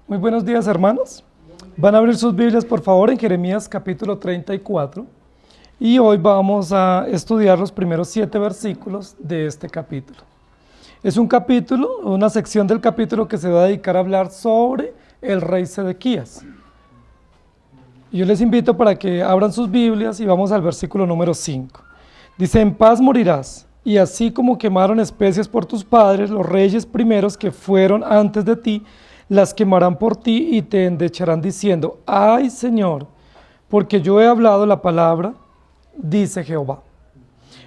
Muy buenos días, hermanos. Van a abrir sus Biblias, por favor, en Jeremías capítulo 34. Y hoy vamos a estudiar los primeros 7 versículos de este capítulo. Es un capítulo, una sección del capítulo que se va a dedicar a hablar sobre el rey Sedequías. Yo les invito para que abran sus Biblias y vamos al versículo número 5. Dice: en paz morirás, y así como quemaron especies por tus padres, los reyes primeros que fueron antes de ti, las quemarán por ti y te endecharán diciendo: ay Señor, porque yo he hablado la palabra, dice Jehová.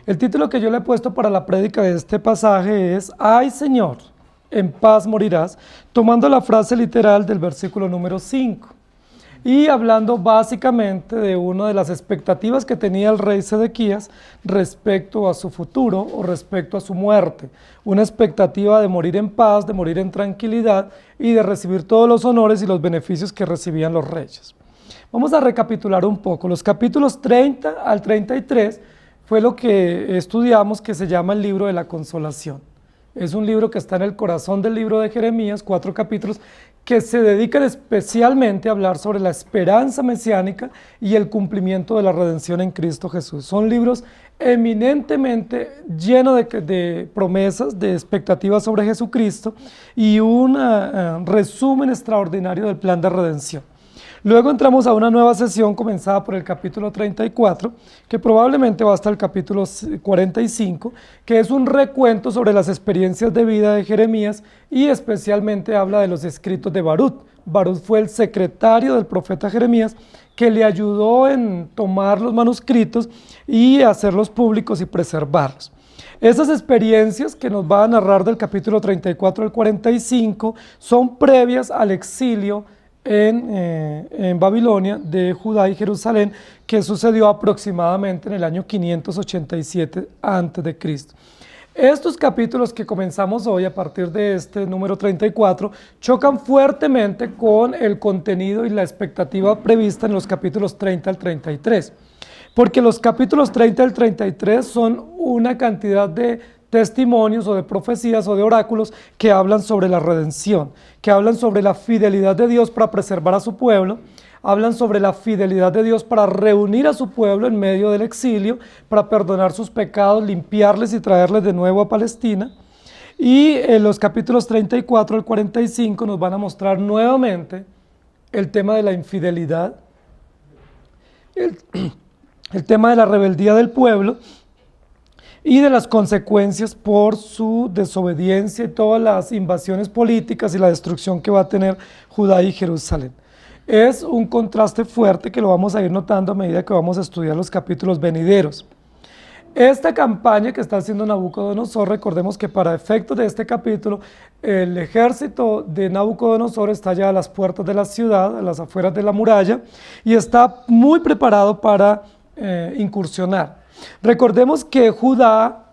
El título que yo le he puesto para la prédica de este pasaje es: ay Señor, en paz morirás, tomando la frase literal del versículo número 5. Y hablando básicamente de una de las expectativas que tenía el rey Sedequías respecto a su futuro o respecto a su muerte. Una expectativa de morir en paz, de morir en tranquilidad y de recibir todos los honores y los beneficios que recibían los reyes. Vamos a recapitular un poco. Los capítulos 30 al 33 fue lo que estudiamos, que se llama el libro de la consolación. Es un libro que está en el corazón del libro de Jeremías, 4 capítulos, que se dedican especialmente a hablar sobre la esperanza mesiánica y el cumplimiento de la redención en Cristo Jesús. Son libros eminentemente llenos de promesas, de expectativas sobre Jesucristo y un resumen extraordinario del plan de redención. Luego entramos a una nueva sesión comenzada por el capítulo 34, que probablemente va hasta el capítulo 45, que es un recuento sobre las experiencias de vida de Jeremías y especialmente habla de los escritos de Barut. Barut fue el secretario del profeta Jeremías que le ayudó en tomar los manuscritos y hacerlos públicos y preservarlos. Esas experiencias que nos va a narrar del capítulo 34 al 45 son previas al exilio en Babilonia de Judá y Jerusalén, que sucedió aproximadamente en el año 587 a.C. Estos capítulos que comenzamos hoy a partir de este número 34 chocan fuertemente con el contenido y la expectativa prevista en los capítulos 30 al 33, porque los capítulos 30 al 33 son una cantidad de testimonios o de profecías o de oráculos que hablan sobre la redención, que hablan sobre la fidelidad de Dios para preservar a su pueblo, hablan sobre la fidelidad de Dios para reunir a su pueblo en medio del exilio, para perdonar sus pecados, limpiarles y traerles de nuevo a Palestina. Y en los capítulos 34 al 45 nos van a mostrar nuevamente el tema de la infidelidad, el tema de la rebeldía del pueblo, y de las consecuencias por su desobediencia y todas las invasiones políticas y la destrucción que va a tener Judá y Jerusalén. Es un contraste fuerte que lo vamos a ir notando a medida que vamos a estudiar los capítulos venideros. Esta campaña que está haciendo Nabucodonosor, recordemos que para efectos de este capítulo, el ejército de Nabucodonosor está ya a las puertas de la ciudad, a las afueras de la muralla, y está muy preparado para incursionar. Recordemos que Judá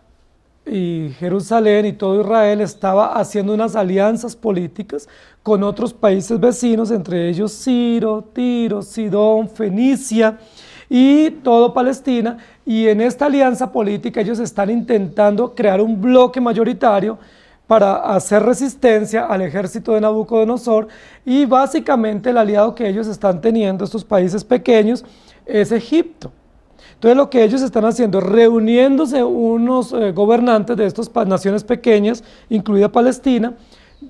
y Jerusalén y todo Israel estaba haciendo unas alianzas políticas con otros países vecinos, entre ellos Ciro, Tiro, Sidón, Fenicia y todo Palestina, y en esta alianza política ellos están intentando crear un bloque mayoritario para hacer resistencia al ejército de Nabucodonosor, y básicamente el aliado que ellos están teniendo, estos países pequeños, es Egipto. Entonces lo que ellos están haciendo es reuniéndose unos gobernantes de estas naciones pequeñas, incluida Palestina,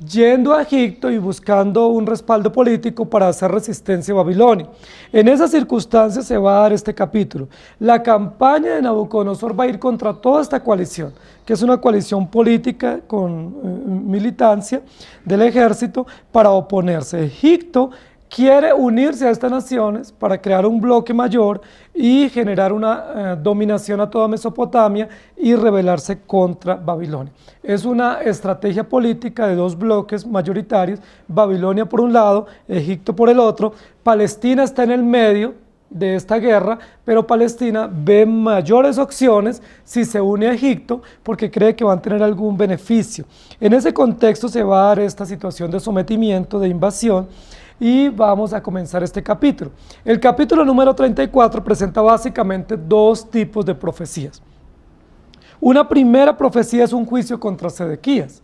yendo a Egipto y buscando un respaldo político para hacer resistencia a Babilonia. En esas circunstancias se va a dar este capítulo. La campaña de Nabucodonosor va a ir contra toda esta coalición, que es una coalición política con militancia del ejército para oponerse. Egipto quiere unirse a estas naciones para crear un bloque mayor y generar una dominación a toda Mesopotamia y rebelarse contra Babilonia. Es una estrategia política de dos bloques mayoritarios, Babilonia por un lado, Egipto por el otro. Palestina está en el medio de esta guerra, pero Palestina ve mayores opciones si se une a Egipto porque cree que van a tener algún beneficio. En ese contexto se va a dar esta situación de sometimiento, de invasión, y vamos a comenzar este capítulo. El capítulo número 34 presenta básicamente dos tipos de profecías. Una primera profecía es un juicio contra Sedequías.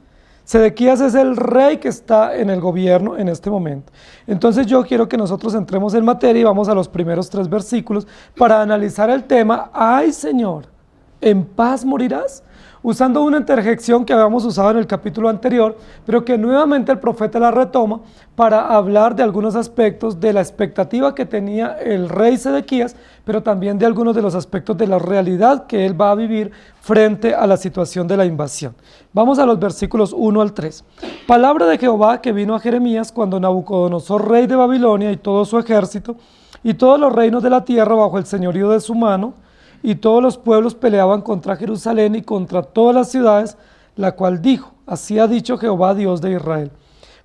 Sedequías es el rey que está en el gobierno en este momento. Entonces yo quiero que nosotros entremos en materia y vamos a los primeros 3 versículos para analizar el tema. ¡Ay, Señor! ¿En paz morirás? Usando una interjección que habíamos usado en el capítulo anterior, pero que nuevamente el profeta la retoma para hablar de algunos aspectos de la expectativa que tenía el rey Sedequías, pero también de algunos de los aspectos de la realidad que él va a vivir frente a la situación de la invasión. Vamos a los versículos 1 al 3. Palabra de Jehová que vino a Jeremías cuando Nabucodonosor, rey de Babilonia, y todo su ejército, y todos los reinos de la tierra bajo el señorío de su mano, y todos los pueblos peleaban contra Jerusalén y contra todas las ciudades, la cual dijo: así ha dicho Jehová, Dios de Israel.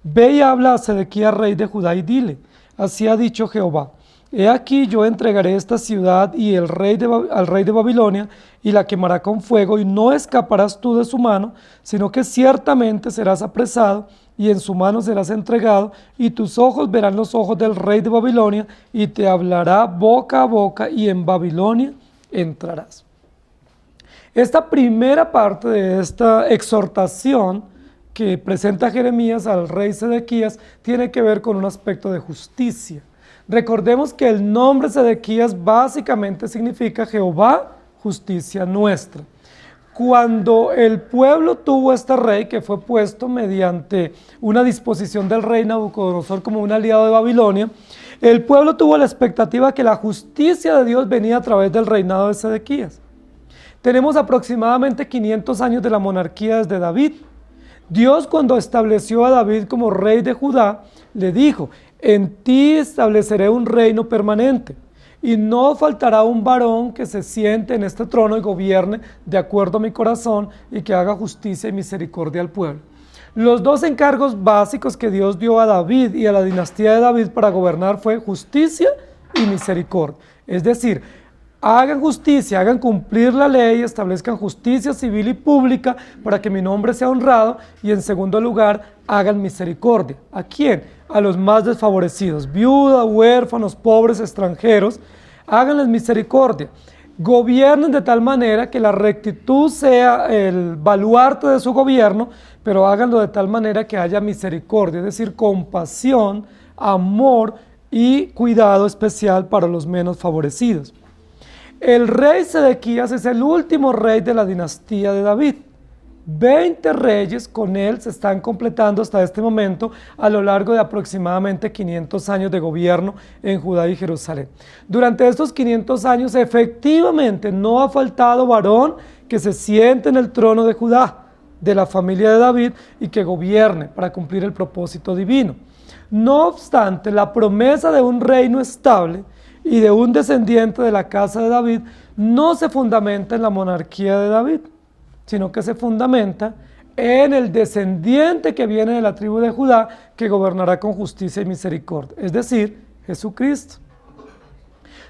Ve y habla a Sedequías, rey de Judá, y dile: así ha dicho Jehová, he aquí yo entregaré esta ciudad y al rey de Babilonia, y la quemará con fuego, y no escaparás tú de su mano, sino que ciertamente serás apresado, y en su mano serás entregado, y tus ojos verán los ojos del rey de Babilonia, y te hablará boca a boca, y en Babilonia entrarás. Esta primera parte de esta exhortación que presenta Jeremías al rey Sedequías tiene que ver con un aspecto de justicia. Recordemos que el nombre Sedequías básicamente significa Jehová, justicia nuestra. Cuando el pueblo tuvo este rey, que fue puesto mediante una disposición del rey Nabucodonosor como un aliado de Babilonia, el pueblo tuvo la expectativa que la justicia de Dios venía a través del reinado de Sedequías. Tenemos aproximadamente 500 años de la monarquía desde David. Dios, cuando estableció a David como rey de Judá, le dijo: en ti estableceré un reino permanente, y no faltará un varón que se siente en este trono y gobierne de acuerdo a mi corazón, y que haga justicia y misericordia al pueblo. Los 2 encargos básicos que Dios dio a David y a la dinastía de David para gobernar fue justicia y misericordia. Es decir, hagan justicia, hagan cumplir la ley, establezcan justicia civil y pública para que mi nombre sea honrado, y en segundo lugar, hagan misericordia. ¿A quién? A los más desfavorecidos, viudas, huérfanos, pobres, extranjeros. Háganles misericordia. Gobiernen de tal manera que la rectitud sea el baluarte de su gobierno, pero háganlo de tal manera que haya misericordia, es decir, compasión, amor y cuidado especial para los menos favorecidos. El rey Sedequías es el último rey de la dinastía de David. 20 reyes con él se están completando hasta este momento a lo largo de aproximadamente 500 años de gobierno en Judá y Jerusalén. Durante estos 500 años efectivamente no ha faltado varón que se siente en el trono de Judá, de la familia de David, y que gobierne para cumplir el propósito divino. No obstante, la promesa de un reino estable y de un descendiente de la casa de David no se fundamenta en la monarquía de David, sino que se fundamenta en el descendiente que viene de la tribu de Judá, que gobernará con justicia y misericordia, es decir, Jesucristo.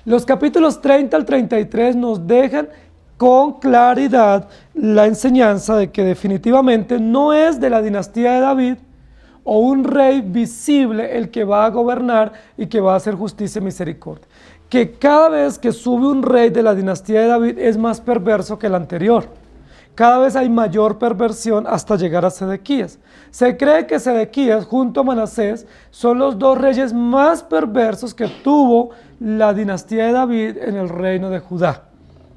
Los capítulos 30 al 33 nos dejan con claridad la enseñanza de que definitivamente no es de la dinastía de David o un rey visible el que va a gobernar y que va a hacer justicia y misericordia. Que cada vez que sube un rey de la dinastía de David es más perverso que el anterior. Cada vez hay mayor perversión hasta llegar a Sedequías. Se cree que Sedequías junto a Manasés son los 2 reyes más perversos que tuvo la dinastía de David en el reino de Judá.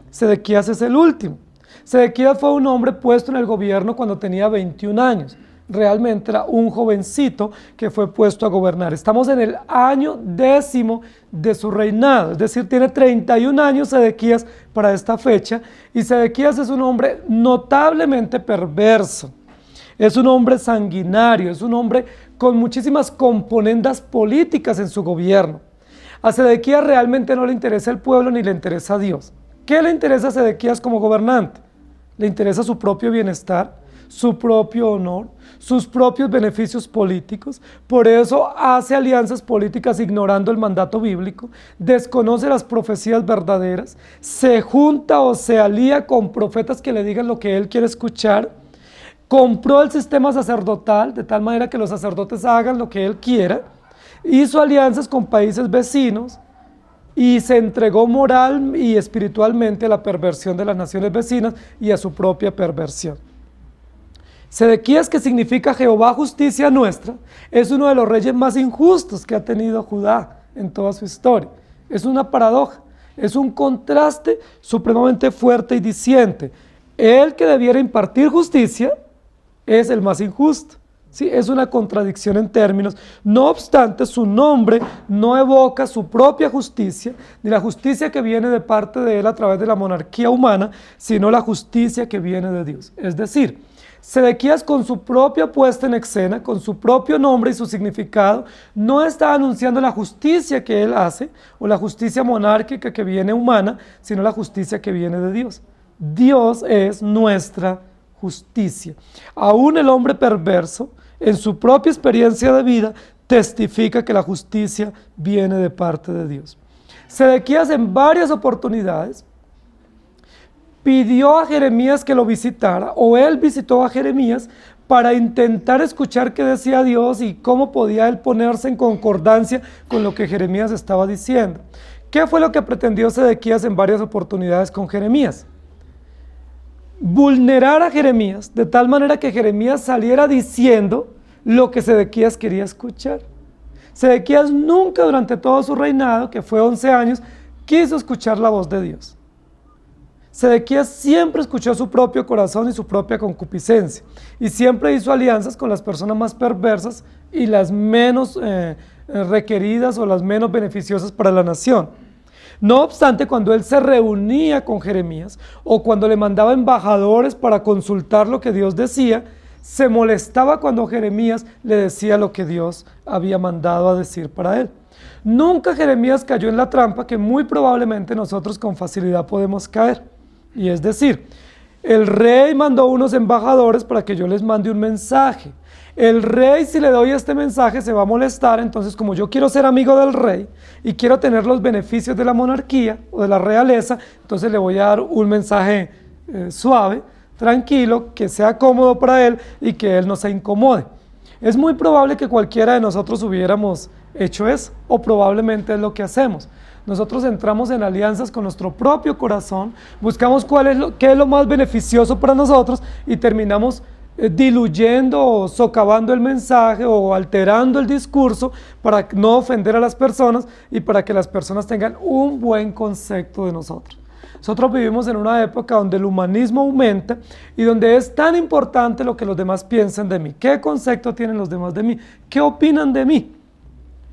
Sedequías es el último. Sedequías fue un hombre puesto en el gobierno cuando tenía 21 años. Realmente era un jovencito que fue puesto a gobernar. Estamos en el año 10º de su reinado, es decir, tiene 31 años Sedequías para esta fecha, y Sedequías es un hombre notablemente perverso, es un hombre sanguinario, es un hombre con muchísimas componendas políticas en su gobierno. A Sedequías realmente no le interesa el pueblo ni le interesa a Dios. ¿Qué le interesa a Sedequías como gobernante? Le interesa su propio bienestar, su propio honor, sus propios beneficios políticos. Por eso hace alianzas políticas ignorando el mandato bíblico, desconoce las profecías verdaderas, se junta o se alía con profetas que le digan lo que él quiere escuchar, compró el sistema sacerdotal de tal manera que los sacerdotes hagan lo que él quiera, hizo alianzas con países vecinos y se entregó moral y espiritualmente a la perversión de las naciones vecinas y a su propia perversión. Sedequías, que significa Jehová justicia nuestra, es uno de los reyes más injustos que ha tenido Judá en toda su historia. Es una paradoja, es un contraste supremamente fuerte y diciente. El que debiera impartir justicia es el más injusto. ¿Sí? Es una contradicción en términos. No obstante, su nombre no evoca su propia justicia, ni la justicia que viene de parte de él a través de la monarquía humana, sino la justicia que viene de Dios. Es decir, Sedequías, con su propia puesta en escena, con su propio nombre y su significado, no está anunciando la justicia que él hace o la justicia monárquica que viene humana, sino la justicia que viene de Dios. Dios es nuestra justicia. Aún el hombre perverso, en su propia experiencia de vida, testifica que la justicia viene de parte de Dios. Sedequías, en varias oportunidades, pidió a Jeremías que lo visitara, o él visitó a Jeremías para intentar escuchar qué decía Dios y cómo podía él ponerse en concordancia con lo que Jeremías estaba diciendo. ¿Qué fue lo que pretendió Sedequías en varias oportunidades con Jeremías? Vulnerar a Jeremías de tal manera que Jeremías saliera diciendo lo que Sedequías quería escuchar. Sedequías nunca durante todo su reinado, que fue 11 años, quiso escuchar la voz de Dios. Sedequías siempre escuchó su propio corazón y su propia concupiscencia, y siempre hizo alianzas con las personas más perversas y las menos requeridas o las menos beneficiosas para la nación. No obstante, cuando él se reunía con Jeremías o cuando le mandaba embajadores para consultar lo que Dios decía, se molestaba cuando Jeremías le decía lo que Dios había mandado a decir para él. Nunca Jeremías cayó en la trampa que muy probablemente nosotros con facilidad podemos caer. Y es decir, el rey mandó unos embajadores para que yo les mande un mensaje. El rey, si le doy este mensaje, se va a molestar. Entonces, como yo quiero ser amigo del rey y quiero tener los beneficios de la monarquía o de la realeza, entonces le voy a dar un mensaje suave, tranquilo, que sea cómodo para él y que él no se incomode. Es muy probable que cualquiera de nosotros hubiéramos hecho eso, o probablemente es lo que hacemos. Nosotros entramos en alianzas con nuestro propio corazón, buscamos qué es lo más beneficioso para nosotros y terminamos diluyendo o socavando el mensaje o alterando el discurso para no ofender a las personas y para que las personas tengan un buen concepto de nosotros. Nosotros vivimos en una época donde el humanismo aumenta y donde es tan importante lo que los demás piensan de mí. ¿Qué concepto tienen los demás de mí? ¿Qué opinan de mí?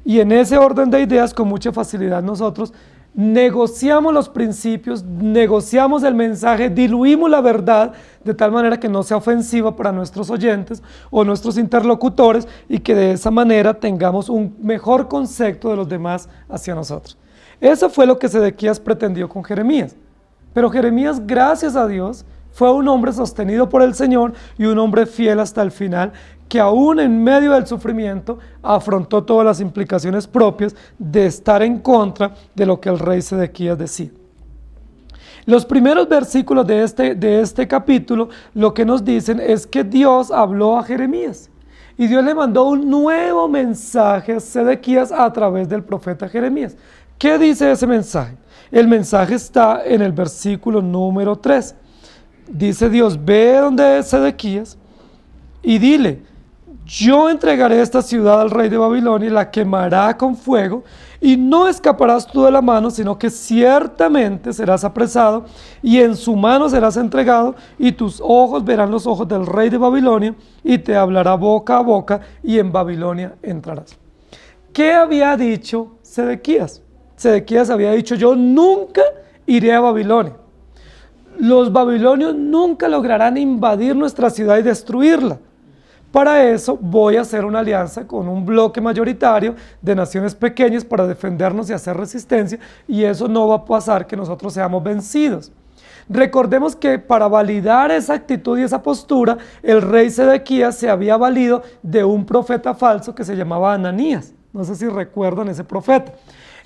Y en ese orden de ideas, con mucha facilidad nosotros negociamos los principios, negociamos el mensaje, diluimos la verdad de tal manera que no sea ofensiva para nuestros oyentes o nuestros interlocutores y que de esa manera tengamos un mejor concepto de los demás hacia nosotros. Eso fue lo que Sedequías pretendió con Jeremías. Pero Jeremías, gracias a Dios, fue un hombre sostenido por el Señor y un hombre fiel hasta el final, que aún en medio del sufrimiento afrontó todas las implicaciones propias de estar en contra de lo que el rey Sedequías decía. Los primeros versículos de este capítulo lo que nos dicen es que Dios habló a Jeremías y Dios le mandó un nuevo mensaje a Sedequías a través del profeta Jeremías. ¿Qué dice ese mensaje? El mensaje está en el versículo número 3. Dice Dios: ve donde es Sedequías y dile: yo entregaré esta ciudad al rey de Babilonia y la quemará con fuego, y no escaparás tú de la mano, sino que ciertamente serás apresado, y en su mano serás entregado, y tus ojos verán los ojos del rey de Babilonia, y te hablará boca a boca, y en Babilonia entrarás. ¿Qué había dicho Sedequías? Sedequías había dicho: yo nunca iré a Babilonia. Los babilonios nunca lograrán invadir nuestra ciudad y destruirla. Para eso voy a hacer una alianza con un bloque mayoritario de naciones pequeñas para defendernos y hacer resistencia, y eso no va a pasar que nosotros seamos vencidos. Recordemos que para validar esa actitud y esa postura, el rey Sedequías se había valido de un profeta falso que se llamaba Ananías. No sé si recuerdan ese profeta.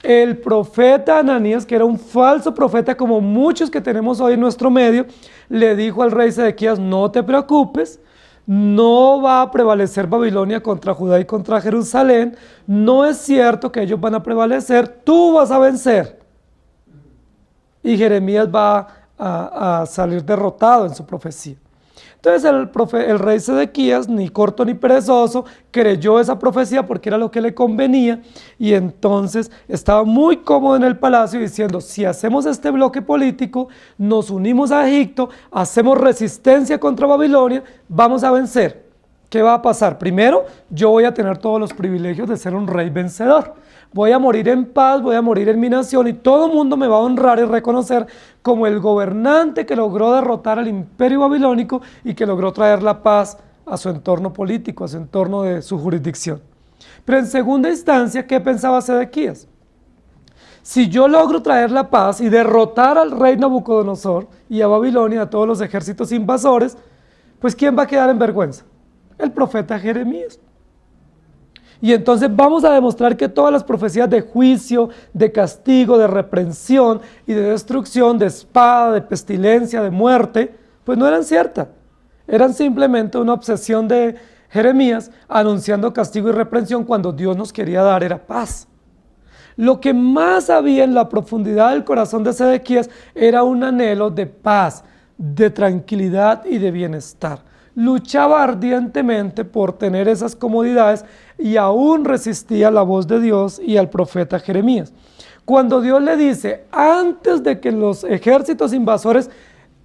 El profeta Ananías, que era un falso profeta como muchos que tenemos hoy en nuestro medio, le dijo al rey Sedequías: no te preocupes, no va a prevalecer Babilonia contra Judá y contra Jerusalén, no es cierto que ellos van a prevalecer, tú vas a vencer. Y Jeremías va a salir derrotado en su profecía. Entonces el rey Sedequías, ni corto ni perezoso, creyó esa profecía porque era lo que le convenía, y entonces estaba muy cómodo en el palacio diciendo: si hacemos este bloque político, nos unimos a Egipto, hacemos resistencia contra Babilonia, vamos a vencer. ¿Qué va a pasar? Primero, yo voy a tener todos los privilegios de ser un rey vencedor. Voy a morir en paz, voy a morir en mi nación, y todo el mundo me va a honrar y reconocer como el gobernante que logró derrotar al imperio babilónico y que logró traer la paz a su entorno político, a su entorno de su jurisdicción. Pero en segunda instancia, ¿qué pensaba Sedequías? Si yo logro traer la paz y derrotar al rey Nabucodonosor y a Babilonia, a todos los ejércitos invasores, pues ¿quién va a quedar en vergüenza? El profeta Jeremías. Y entonces vamos a demostrar que todas las profecías de juicio, de castigo, de reprensión y de destrucción, de espada, de pestilencia, de muerte, pues no eran ciertas. Eran simplemente una obsesión de Jeremías anunciando castigo y reprensión cuando Dios nos quería dar era paz. Lo que más había en la profundidad del corazón de Sedequías era un anhelo de paz, de tranquilidad y de bienestar. Luchaba ardientemente por tener esas comodidades y aún resistía la voz de Dios y al profeta Jeremías. Cuando Dios le dice: antes de que los ejércitos invasores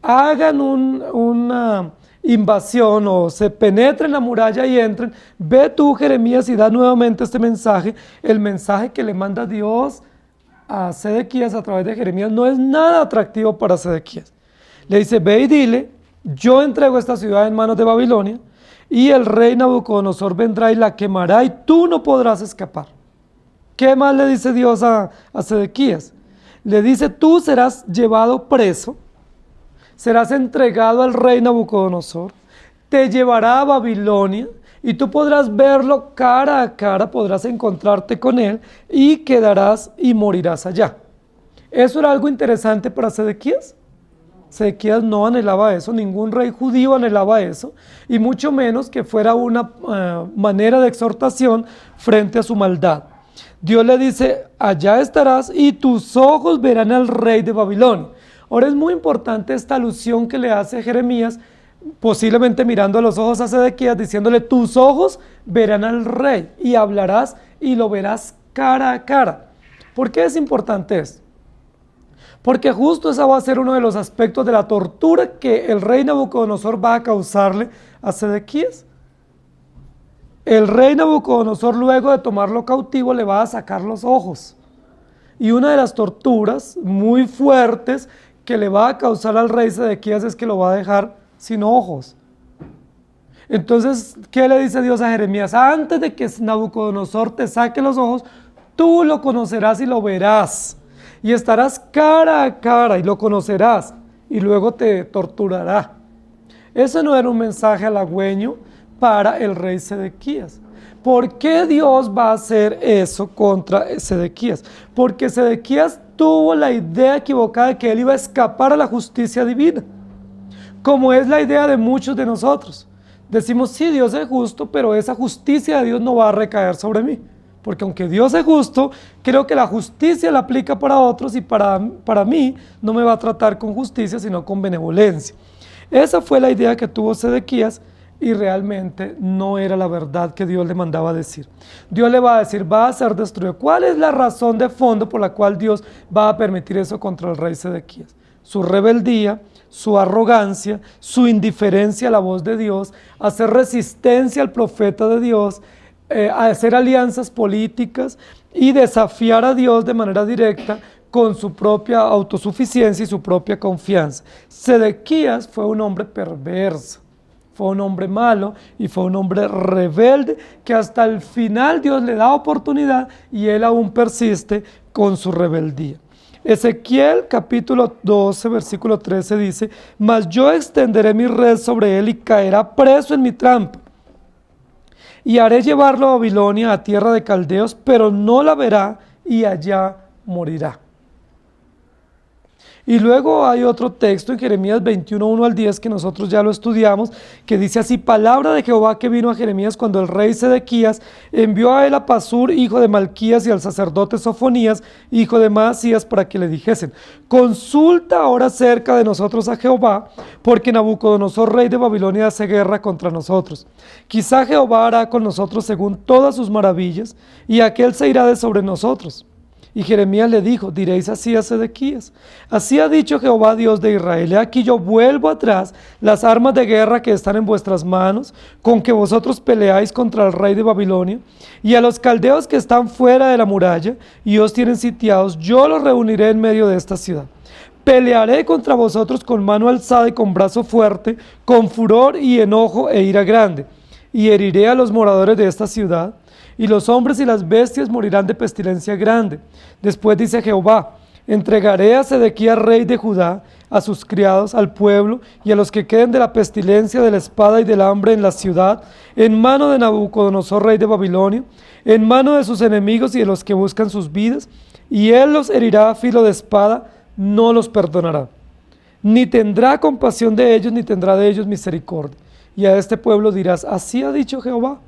hagan una invasión o se penetren la muralla y entren, ve tú, Jeremías, y da nuevamente este mensaje. El mensaje que le manda Dios a Sedequías a través de Jeremías no es nada atractivo para Sedequías. Le dice: ve y dile, yo entrego esta ciudad en manos de Babilonia, y el rey Nabucodonosor vendrá y la quemará, y tú no podrás escapar. ¿Qué más le dice Dios a Sedequías? Le dice: tú serás llevado preso, serás entregado al rey Nabucodonosor, te llevará a Babilonia, y tú podrás verlo cara a cara, podrás encontrarte con él, y quedarás y morirás allá. ¿Eso era algo interesante para Sedequías? Sedequías no anhelaba eso, ningún rey judío anhelaba eso, y mucho menos que fuera una manera de exhortación frente a su maldad. Dios le dice: allá estarás y tus ojos verán al rey de Babilonia. Ahora es muy importante esta alusión que le hace Jeremías, posiblemente mirando a los ojos a Sedequías, diciéndole: tus ojos verán al rey y hablarás y lo verás cara a cara. ¿Por qué es importante esto? Porque justo ese va a ser uno de los aspectos de la tortura que el rey Nabucodonosor va a causarle a Sedequías. El rey Nabucodonosor, luego de tomarlo cautivo, le va a sacar los ojos. Y una de las torturas muy fuertes que le va a causar al rey Sedequías es que lo va a dejar sin ojos. Entonces, ¿qué le dice Dios a Jeremías? Antes de que Nabucodonosor te saque los ojos, tú lo conocerás y lo verás. Y estarás cara a cara y lo conocerás, y luego te torturará. Ese no era un mensaje halagüeño para el rey Sedequías. ¿Por qué Dios va a hacer eso contra Sedequías? Porque Sedequías tuvo la idea equivocada de que él iba a escapar a la justicia divina, como es la idea de muchos de nosotros. Decimos: sí, Dios es justo, pero esa justicia de Dios no va a recaer sobre mí. Porque aunque Dios es justo, creo que la justicia la aplica para otros, y para mí no me va a tratar con justicia, sino con benevolencia. Esa fue la idea que tuvo Sedequías, y realmente no era la verdad que Dios le mandaba decir. Dios le va a decir: va a ser destruido. ¿Cuál es la razón de fondo por la cual Dios va a permitir eso contra el rey Sedequías? Su rebeldía, su arrogancia, su indiferencia a la voz de Dios, hacer resistencia al profeta de Dios, a hacer alianzas políticas y desafiar a Dios de manera directa con su propia autosuficiencia y su propia confianza. Sedequías fue un hombre perverso, fue un hombre malo y fue un hombre rebelde que hasta el final Dios le da oportunidad y él aún persiste con su rebeldía. Ezequiel capítulo 12 versículo 13 dice: mas yo extenderé mi red sobre él y caerá preso en mi trampa. Y haré llevarlo a Babilonia, a tierra de caldeos, pero no la verá, y allá morirá. Y luego hay otro texto en Jeremías 21, 1 al 10, que nosotros ya lo estudiamos, que dice así: palabra de Jehová que vino a Jeremías cuando el rey Sedequías envió a él a Pasur, hijo de Malquías, y al sacerdote Sofonías, hijo de Maasías, para que le dijesen: consulta ahora cerca de nosotros a Jehová, porque Nabucodonosor, rey de Babilonia, hace guerra contra nosotros. Quizá Jehová hará con nosotros según todas sus maravillas, y aquel se irá de sobre nosotros. Y Jeremías le dijo: diréis así a Sedequías: así ha dicho Jehová, Dios de Israel: he aquí yo vuelvo atrás las armas de guerra que están en vuestras manos, con que vosotros peleáis contra el rey de Babilonia, y a los caldeos que están fuera de la muralla y os tienen sitiados, yo los reuniré en medio de esta ciudad. Pelearé contra vosotros con mano alzada y con brazo fuerte, con furor y enojo e ira grande, y heriré a los moradores de esta ciudad, y los hombres y las bestias morirán de pestilencia grande. Después dice Jehová: entregaré a Sedequías, rey de Judá, a sus criados, al pueblo y a los que queden de la pestilencia, de la espada y del hambre en la ciudad, en mano de Nabucodonosor, rey de Babilonia, en mano de sus enemigos y de los que buscan sus vidas, y él los herirá a filo de espada, no los perdonará, ni tendrá compasión de ellos, ni tendrá de ellos misericordia. Y a este pueblo dirás: así ha dicho Jehová: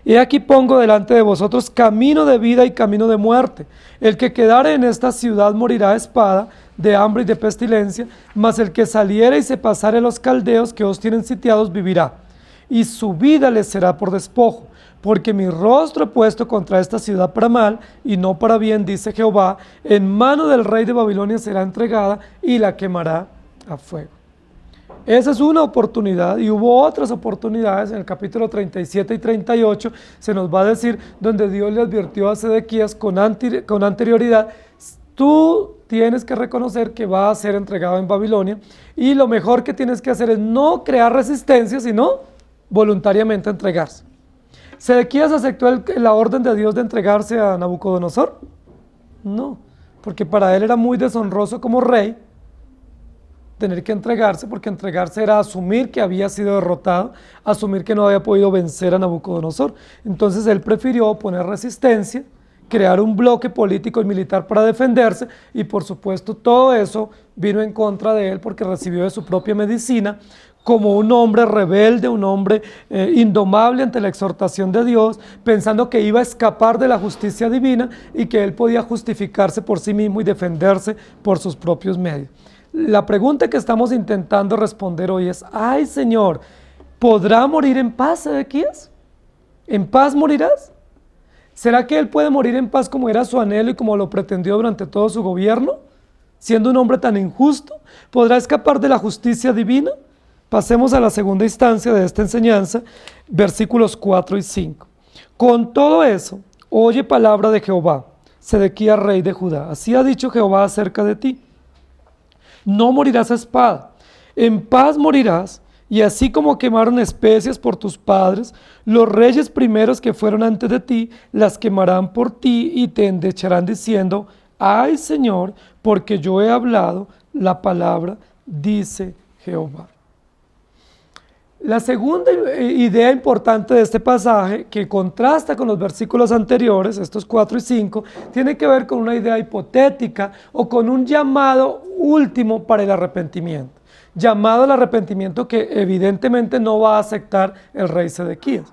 he aquí pongo delante de vosotros camino de vida y camino de muerte. El que quedare en esta ciudad morirá a espada, de hambre y de pestilencia, mas el que saliere y se pasare los caldeos que os tienen sitiados vivirá, y su vida les será por despojo. Porque mi rostro he puesto contra esta ciudad para mal y no para bien, dice Jehová: en mano del rey de Babilonia será entregada y la quemará a fuego. Esa es una oportunidad, y hubo otras oportunidades. En el capítulo 37 y 38 se nos va a decir, donde Dios le advirtió a Sedequías con anterioridad: tú tienes que reconocer que va a ser entregado en Babilonia, y lo mejor que tienes que hacer es no crear resistencia, sino voluntariamente entregarse. ¿Sedequías aceptó la orden de Dios de entregarse a Nabucodonosor? No, porque para él era muy deshonroso como rey tener que entregarse, porque entregarse era asumir que había sido derrotado, asumir que no había podido vencer a Nabucodonosor. Entonces él prefirió poner resistencia, crear un bloque político y militar para defenderse, y por supuesto todo eso vino en contra de él, porque recibió de su propia medicina como un hombre rebelde, un hombre indomable ante la exhortación de Dios, pensando que iba a escapar de la justicia divina y que él podía justificarse por sí mismo y defenderse por sus propios medios. La pregunta que estamos intentando responder hoy es: ay, Señor, ¿podrá morir en paz Sedequías? ¿En paz morirás? ¿Será que él puede morir en paz como era su anhelo y como lo pretendió durante todo su gobierno? Siendo un hombre tan injusto, ¿podrá escapar de la justicia divina? Pasemos a la segunda instancia de esta enseñanza, versículos 4 y 5. Con todo eso, oye palabra de Jehová, Sedequías, rey de Judá. Así ha dicho Jehová acerca de ti: no morirás a espada, en paz morirás, y así como quemaron especias por tus padres, los reyes primeros que fueron antes de ti, las quemarán por ti y te endecharán diciendo: ay, Señor, porque yo he hablado la palabra, dice Jehová. La segunda idea importante de este pasaje, que contrasta con los versículos anteriores, estos 4 y 5, tiene que ver con una idea hipotética o con un llamado último para el arrepentimiento. Llamado al arrepentimiento que evidentemente no va a aceptar el rey Sedequías.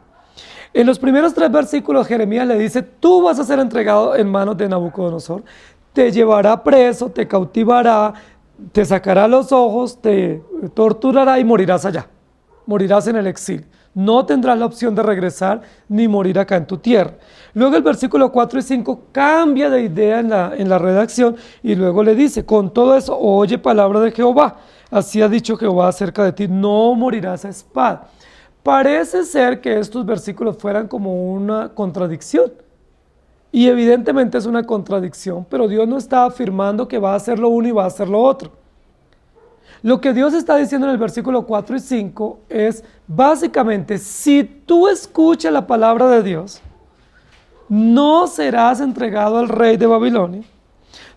En los primeros 3 versículos Jeremías le dice: tú vas a ser entregado en manos de Nabucodonosor, te llevará preso, te cautivará, te sacará los ojos, te torturará y morirás allá. Morirás en el exilio. No tendrás la opción de regresar ni morir acá en tu tierra. Luego el versículo 4 y 5 cambia de idea en la redacción, y luego le dice: con todo eso, oye palabra de Jehová. Así ha dicho Jehová acerca de ti: no morirás a espada. Parece ser que estos versículos fueran como una contradicción. Y evidentemente es una contradicción, pero Dios no está afirmando que va a hacer lo uno y va a hacer lo otro. Lo que Dios está diciendo en el versículo 4 y 5 es básicamente: si tú escuchas la palabra de Dios, no serás entregado al rey de Babilonia,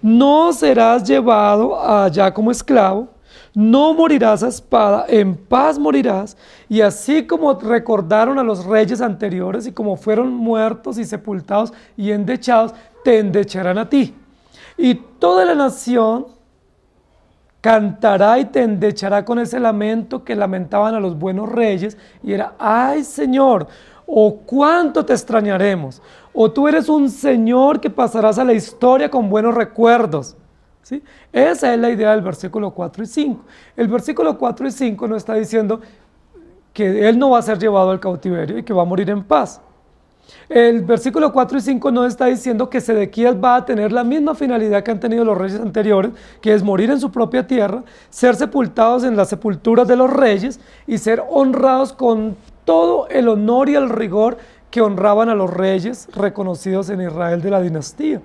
no serás llevado allá como esclavo, no morirás a espada, en paz morirás, y así como recordaron a los reyes anteriores y como fueron muertos y sepultados y endechados, te endecharán a ti. Y toda la nación cantará y te endechará con ese lamento que lamentaban a los buenos reyes, y era, ay Señor, o cuánto te extrañaremos, o tú eres un Señor que pasarás a la historia con buenos recuerdos. ¿Sí? Esa es la idea del versículo 4 y 5. El versículo 4 y 5 nos está diciendo que él no va a ser llevado al cautiverio y que va a morir en paz. El versículo 4 y 5 nos está diciendo que Sedequías va a tener la misma finalidad que han tenido los reyes anteriores, que es morir en su propia tierra, ser sepultados en las sepulturas de los reyes y ser honrados con todo el honor y el rigor que honraban a los reyes reconocidos en Israel de la dinastía.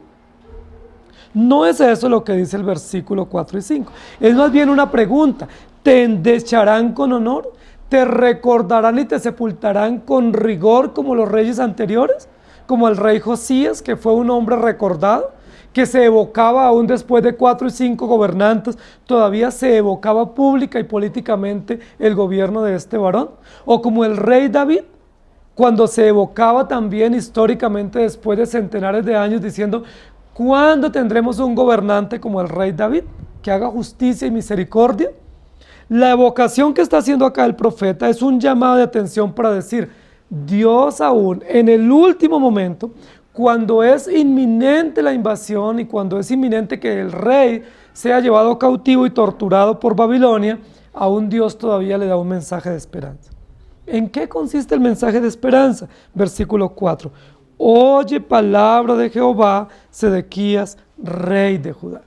No es eso lo que dice el versículo 4 y 5. Es más bien una pregunta. ¿Te endecharán con honor? ¿Te recordarán y te sepultarán con rigor como los reyes anteriores? Como el rey Josías, que fue un hombre recordado, que se evocaba aún después de 4 y 5 gobernantes, todavía se evocaba pública y políticamente el gobierno de este varón. O como el rey David, cuando se evocaba también históricamente después de centenares de años diciendo, ¿cuándo tendremos un gobernante como el rey David, que haga justicia y misericordia? La evocación que está haciendo acá el profeta es un llamado de atención para decir, Dios aún en el último momento, cuando es inminente la invasión y cuando es inminente que el rey sea llevado cautivo y torturado por Babilonia, aún Dios todavía le da un mensaje de esperanza. ¿En qué consiste el mensaje de esperanza? Versículo 4. Oye palabra de Jehová, Sedequías, rey de Judá.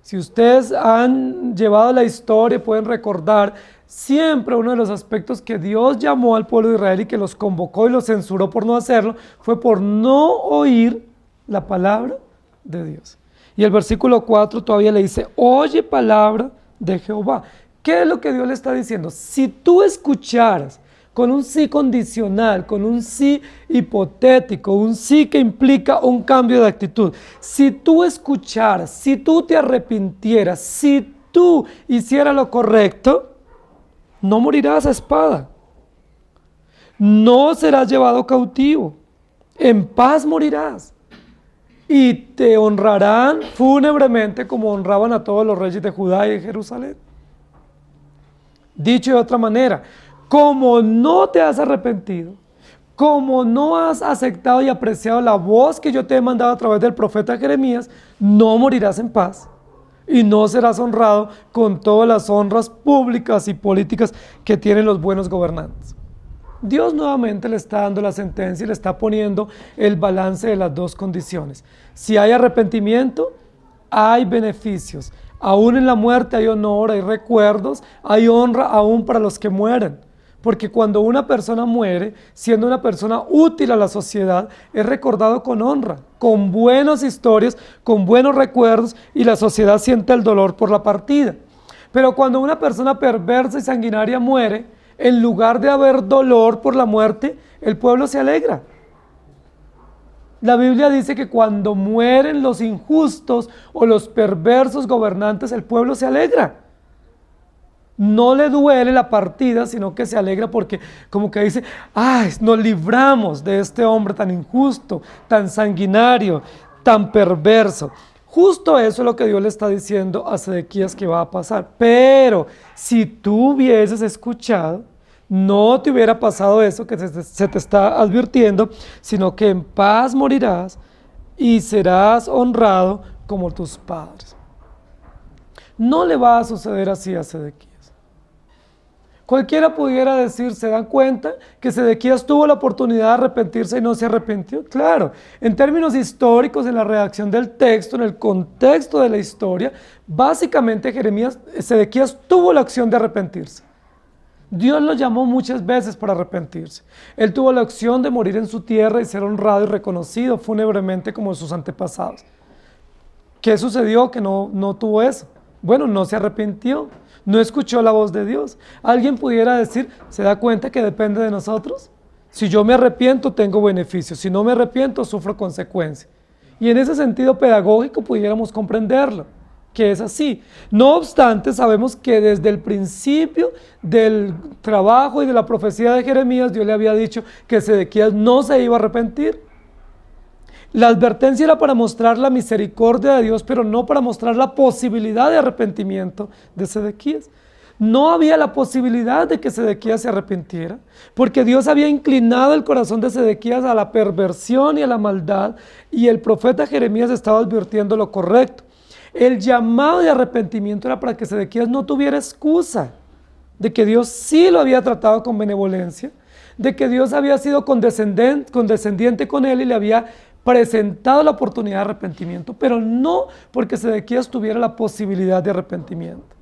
Si ustedes han llevado la historia, pueden recordar siempre uno de los aspectos que Dios llamó al pueblo de Israel y que los convocó y los censuró por no hacerlo, fue por no oír la palabra de Dios. Y el versículo 4 todavía le dice, oye palabra de Jehová. ¿Qué es lo que Dios le está diciendo? Si tú escucharas con un sí condicional, con un sí hipotético, un sí que implica un cambio de actitud. Si tú escucharas, si tú te arrepintieras, si tú hicieras lo correcto, no morirás a espada. No serás llevado cautivo. En paz morirás. Y te honrarán fúnebremente como honraban a todos los reyes de Judá y de Jerusalén. Dicho de otra manera, como no te has arrepentido, como no has aceptado y apreciado la voz que yo te he mandado a través del profeta Jeremías, no morirás en paz y no serás honrado con todas las honras públicas y políticas que tienen los buenos gobernantes. Dios nuevamente le está dando la sentencia y le está poniendo el balance de las dos condiciones. Si hay arrepentimiento, hay beneficios. Aún en la muerte hay honor, hay recuerdos, hay honra aún para los que mueren. Porque cuando una persona muere, siendo una persona útil a la sociedad, es recordado con honra, con buenas historias, con buenos recuerdos, y la sociedad siente el dolor por la partida. Pero cuando una persona perversa y sanguinaria muere, en lugar de haber dolor por la muerte, el pueblo se alegra. La Biblia dice que cuando mueren los injustos o los perversos gobernantes, el pueblo se alegra. No le duele la partida, sino que se alegra porque como que dice, ¡ay! Nos libramos de este hombre tan injusto, tan sanguinario, tan perverso. Justo eso es lo que Dios le está diciendo a Sedequías que va a pasar. Pero si tú hubieses escuchado, no te hubiera pasado eso que se te está advirtiendo, sino que en paz morirás y serás honrado como tus padres. No le va a suceder así a Sedequías. Cualquiera pudiera decir, ¿se dan cuenta que Sedequías tuvo la oportunidad de arrepentirse y no se arrepintió? Claro, en términos históricos, en la redacción del texto, en el contexto de la historia, básicamente Sedequías tuvo la opción de arrepentirse. Dios lo llamó muchas veces para arrepentirse. Él tuvo la opción de morir en su tierra y ser honrado y reconocido fúnebremente como sus antepasados. ¿Qué sucedió? Que no tuvo eso. Bueno, no se arrepintió. No escuchó la voz de Dios. Alguien pudiera decir, ¿se da cuenta que depende de nosotros? Si yo me arrepiento, tengo beneficios. Si no me arrepiento, sufro consecuencias. Y en ese sentido pedagógico pudiéramos comprenderlo, que es así. No obstante, sabemos que desde el principio del trabajo y de la profecía de Jeremías, Dios le había dicho que Sedequías no se iba a arrepentir. La advertencia era para mostrar la misericordia de Dios, pero no para mostrar la posibilidad de arrepentimiento de Sedequías. No había la posibilidad de que Sedequías se arrepintiera, porque Dios había inclinado el corazón de Sedequías a la perversión y a la maldad, y el profeta Jeremías estaba advirtiendo lo correcto. El llamado de arrepentimiento era para que Sedequías no tuviera excusa de que Dios sí lo había tratado con benevolencia, de que Dios había sido condescendiente con él y le había presentado la oportunidad de arrepentimiento, pero no porque Sedequías tuviera la posibilidad de arrepentimiento.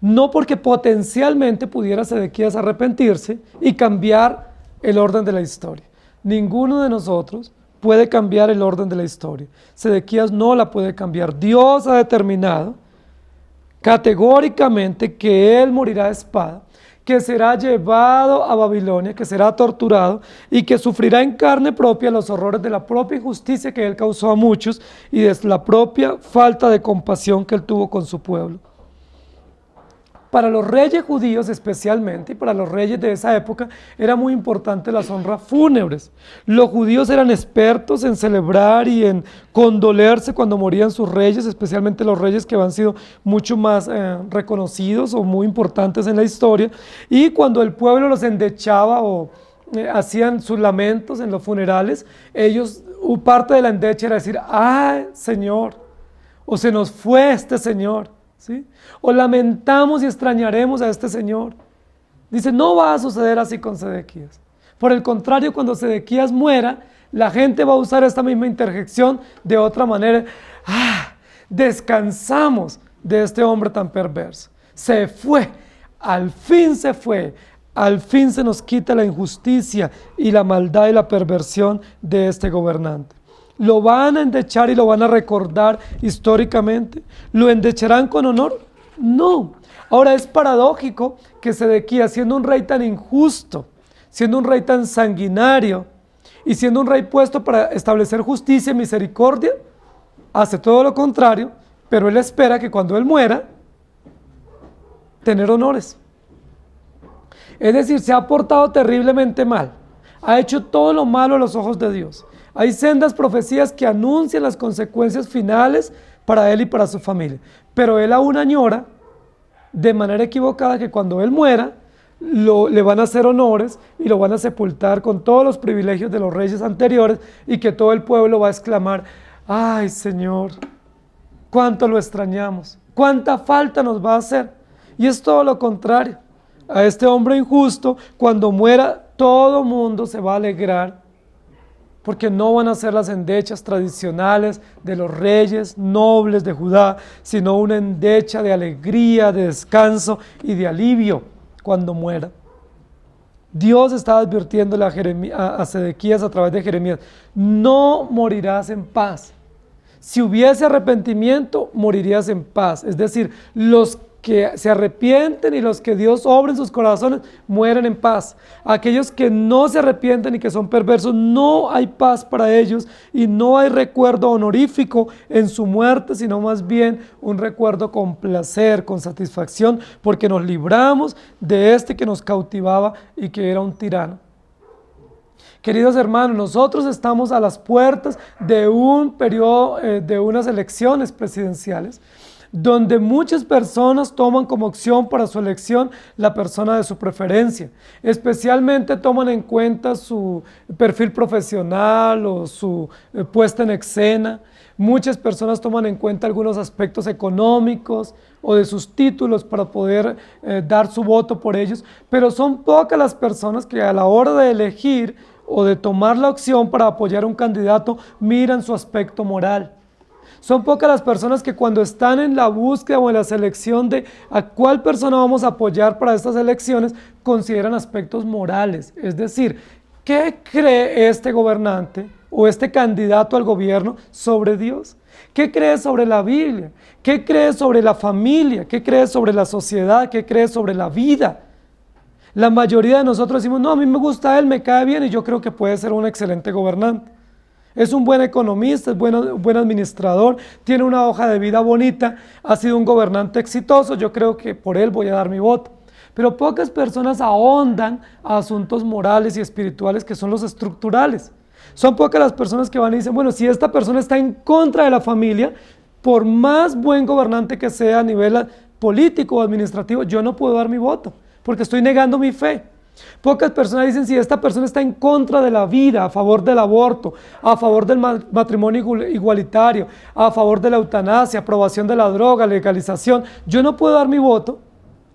No porque potencialmente pudiera Sedequías arrepentirse y cambiar el orden de la historia. Ninguno de nosotros puede cambiar el orden de la historia. Sedequías no la puede cambiar. Dios ha determinado categóricamente que él morirá de espada, que será llevado a Babilonia, que será torturado y que sufrirá en carne propia los horrores de la propia injusticia que él causó a muchos y de la propia falta de compasión que él tuvo con su pueblo. Para los reyes judíos especialmente, y para los reyes de esa época, era muy importante las honras fúnebres. Los judíos eran expertos en celebrar y en condolerse cuando morían sus reyes, especialmente los reyes que habían sido mucho más reconocidos o muy importantes en la historia. Y cuando el pueblo los endechaba o hacían sus lamentos en los funerales, ellos, parte de la endecha era decir, ¡ay, Señor! O se nos fue este Señor. ¿Sí? O lamentamos y extrañaremos a este Señor. Dice, no va a suceder así con Sedequías. Por el contrario, cuando Sedequías muera, la gente va a usar esta misma interjección de otra manera. Descansamos de este hombre tan perverso. Se fue, al fin se fue, al fin se nos quita la injusticia y la maldad y la perversión de este gobernante. ¿Lo van a endechar y lo van a recordar históricamente? ¿Lo endecharán con honor? No. Ahora es paradójico que Sedequías, siendo un rey tan injusto, siendo un rey tan sanguinario y siendo un rey puesto para establecer justicia y misericordia, hace todo lo contrario, pero él espera que cuando él muera, tener honores. Es decir, se ha portado terriblemente mal, ha hecho todo lo malo a los ojos de Dios. Hay sendas profecías que anuncian las consecuencias finales para él y para su familia. Pero él aún añora, de manera equivocada, que cuando él muera, le van a hacer honores y lo van a sepultar con todos los privilegios de los reyes anteriores y que todo el pueblo va a exclamar, ¡ay, Señor! ¡Cuánto lo extrañamos! ¡Cuánta falta nos va a hacer! Y es todo lo contrario. A este hombre injusto, cuando muera, todo mundo se va a alegrar, porque no van a ser las endechas tradicionales de los reyes nobles de Judá, sino una endecha de alegría, de descanso y de alivio cuando muera. Dios estaba advirtiéndole a Sedequías a través de Jeremías, no morirás en paz. Si hubiese arrepentimiento, morirías en paz. Es decir, los que se arrepienten y los que Dios obra en sus corazones mueren en paz. Aquellos que no se arrepienten y que son perversos, no hay paz para ellos y no hay recuerdo honorífico en su muerte, sino más bien un recuerdo con placer, con satisfacción, porque nos libramos de este que nos cautivaba y que era un tirano. Queridos hermanos, nosotros estamos a las puertas de un periodo, de unas elecciones presidenciales, donde muchas personas toman como opción para su elección la persona de su preferencia. Especialmente toman en cuenta su perfil profesional o su puesta en escena. Muchas personas toman en cuenta algunos aspectos económicos o de sus títulos para poder dar su voto por ellos, pero son pocas las personas que a la hora de elegir o de tomar la opción para apoyar a un candidato miran su aspecto moral. Son pocas las personas que cuando están en la búsqueda o en la selección de a cuál persona vamos a apoyar para estas elecciones, consideran aspectos morales. Es decir, ¿qué cree este gobernante o este candidato al gobierno sobre Dios? ¿Qué cree sobre la Biblia? ¿Qué cree sobre la familia? ¿Qué cree sobre la sociedad? ¿Qué cree sobre la vida? La mayoría de nosotros decimos, no, a mí me gusta él, me cae bien y yo creo que puede ser un excelente gobernante. Es un buen economista, es buen administrador, tiene una hoja de vida bonita, ha sido un gobernante exitoso, yo creo que por él voy a dar mi voto. Pero pocas personas ahondan a asuntos morales y espirituales que son los estructurales. Son pocas las personas que van y dicen, bueno, si esta persona está en contra de la familia, por más buen gobernante que sea a nivel político o administrativo, yo no puedo dar mi voto, porque estoy negando mi fe. Pocas personas dicen, si esta persona está en contra de la vida, a favor del aborto, a favor del matrimonio igualitario, a favor de la eutanasia, aprobación de la droga, legalización, yo no puedo dar mi voto,